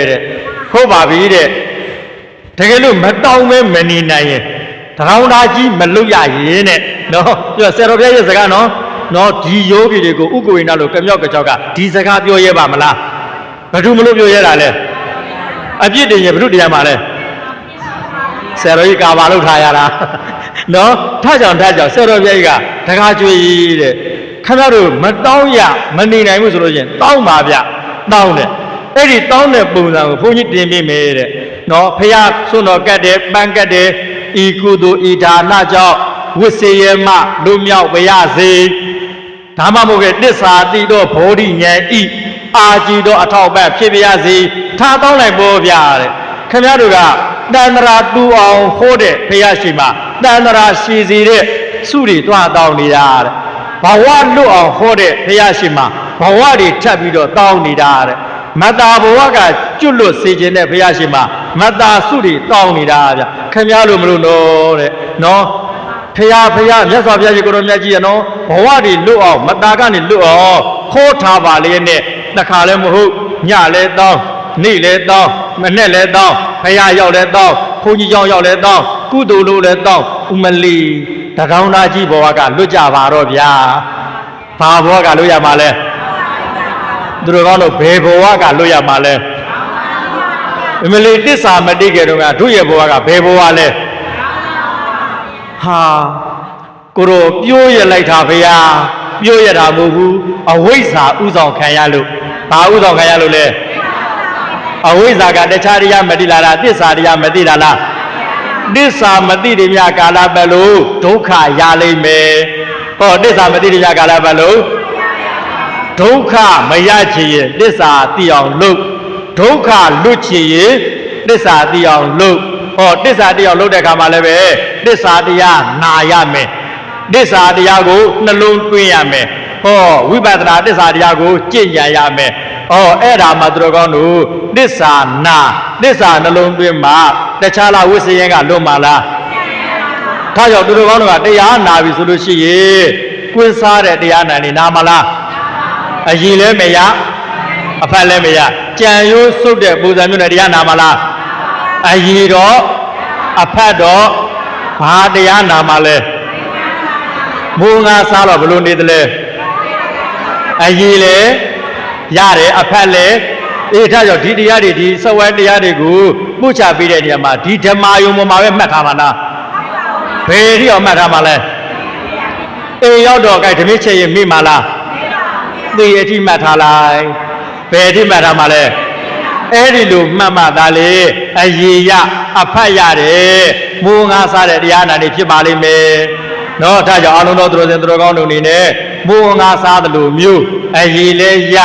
ဟုတ်ပါပြီတဲ့တကယ်လို့မတောင်းမဲမနေနိုင်ရင်တရောင်းသားကြီးမလွတ်ရရင်တဲ့နော်ပြောဆရာတော်ဘုရားရဲ့စကားနော်ဒီယောဂီတွေကိုဥက္ကဝိနလို့ကမြောက်ကကြောက်ကဒီစကားပြောရဲပါမလားဘယ်သူမလို့ပြောရဲတာလဲအပြစ်တင်ရင်ဘယ်သူတရားမှာလဲဆရာတော်ကြီးကာဘာလို့ထားရတာနော်ထကြောင်ဆရာတော်ဘုရားကြီးကတကားကြွေတဲ့ခင်ဗျားတို့မတောင်းရမနေနိုင်ဘူးဆိုလို့ချင်းတောင်းပါဗျတောင်းတယ်အဲ့ဒီတောင်းတဲ့ပုံစံကိုဘုန်းကြီးတင်ပေးမယ်တဲ့နော်ဖះဆွတော်ကတ်တယ်ပန်းကတ်တယ်ဤကုသိုလ်ဤဒါနကြောင့်ဝိစေယမလူမြောက်ပါရစေဒါမှမဟုတ်တစ္ဆာတိတော့ဘောဓိဉာဏ်ဤအာကြည်တော့အထောက်ပံ့ဖြစ်ပါရစေထားတောင်းလိုက်ပေါ်ဗျာတဲ့ခင်ဗျားတို့ကတန်တရာတူအောင်ဟိုးတဲ့ဖះရှိမှတန်တရာရှိစီတဲ့စုတွေတွားတောင်းနေတာတဲ့ဘဝလွတ်အောင်ဟောတဲ့ဖះရှိမှဘဝတွေထပ်ပြီးတော့တောင်းနေတာတဲ့မတ္တာဘဝကကျွတ်လွတ်စေခြင်းတဲ့ဘုရားရှင်မှာမတ္တာစုတွေတောင်းနေတာဗျခင်ဗျားလို့မလို့တော့တဲ့နော်ဖះမြတ်စွာဘုရားရှင်ကိုတော်မြတ်ကြီးရနော်ဘဝတွေလွတ်အောင်မတ္တာကနေလွတ်အောင်ခေါ်ထားပါလေနဲ့တခါလည်းမဟုတ်ညလည်းတောင်းနေ့လည်းတောင်းမနဲ့လည်းတောင်းဖះရောက်လည်းတောင်းဘုန်းကြီးရောက်လည်းတောင်းကုသိုလ်လို့လည်းတောင်းဥမလီတကောင်းသားကြီးဘဝကလွတ်ကြပါတော့ဗျာဘာဘဝကလွတ်ရမှာလဲသူတို့ကောင်းလို့ဘယ်ဘဝကလွတ်ရမှာလဲအမလီတစ္ဆာမတိကေတော့ကတို့ရဲ့ဘဝကဘယ်ဘဝလဲဟာကိုရောပြိုးရလိုက်တာဖေဟာပြိုးရတာမဟုတ်ဘူးအဝိဇ္ဇာဥဆောင်ခံရလို့ဘာဥဆောင်ခံရလို့လဲအဝိဇ္ဇာကတခြားတရားမတိလာလားတစ္ဆာတရားမတိလာလားတစ္ဆာမတိတွေများကာလပတ်လို့ဒုက္ခရလိမ့်မယ်တစ္ဆာမတိတွေများကာလပတ်လို့ဒုက္ခမရချင်ရင်တစ္ဆာသိအောင်လုပ်ဒုက္ခလွတ်ချင်ရင်တစ္ဆာသိအောင်လုပ်တစ္ဆာသိအောင်လုပ်တဲ့အခါမှာလည်းပဲတစ္ဆာတရားနာရမယ်တစ္ဆာတရားကိုနှလုံးသွင်းရမယ်ဝိပဿနာတစ္ဆာတရားကိုကျင့်ကြံရမယ်အဲ့ဒါမှသူတော်ကောင်းတို့တစ္ဆာနာတစ္ဆာနှလုံးသွင်းမှတခြားလားဝိစရင်ကလွတ်မှာလားဒါကြောင့်သူတော်ကောင်းတို့ကတရားနာပြီဆိုလို့ရှိရင်ကွင်းစားတဲ့တရားနာနေနာမလားအရင်လည်းမရအဖက်လည်းမရကြံရိုးစုပ်တဲ့ပုံစံမျိုးနဲ့တရားနာမလားအရင်တော့အဖက်တော့ဘာတရားနာမလဲမိုးငါစားတော့ဘလို့နေသလဲအရင်လည်းရတယ်အဖက်လည်းထားကြောင့်ဒီတရားတွေဒီစဝဲတရားတွေကိုပို့ချပေးတဲ့နေရာမှာဒီဓမ္မယုံပေါ်မှာပဲမှတ်ထားမှာလားဘယ်ထိအောင်မှတ်ထားမှာလဲရောက်တော့ကြိုက်ဓမင်းချက်ရင်မိမှာလား သေအထိမှတ်ထားလိုက်ဘယ်အထိမှတ်ထားမှာလဲအဲ့ဒီလိုမှတ်မှသာလေအရေရအဖတ်ရတယ်မိုးငါစားတဲ့တရားနာနေဖြစ်ပါလိမ့်မယ်နော်ဒါကြောင့်အလုံးသောသူတော်စင်သူတော်ကောင်းတို့အနေနဲ့မိုးငါစားသလိုမျိုးအရေလဲရ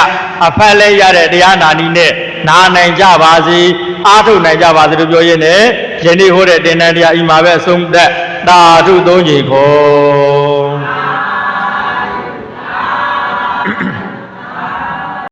အဖတ်လဲရတဲ့တရားနာနည်းနဲ့နာနိုင်ကြပါစေအားထုတ်နိုင်ကြပါစေလို့ပြောရင်းနဲ့ယနေ့ဟောတဲ့တင်တန်းတရားဤမှာပဲအဆုံးသတ်သာဓုသုံးချိန်ခေါ်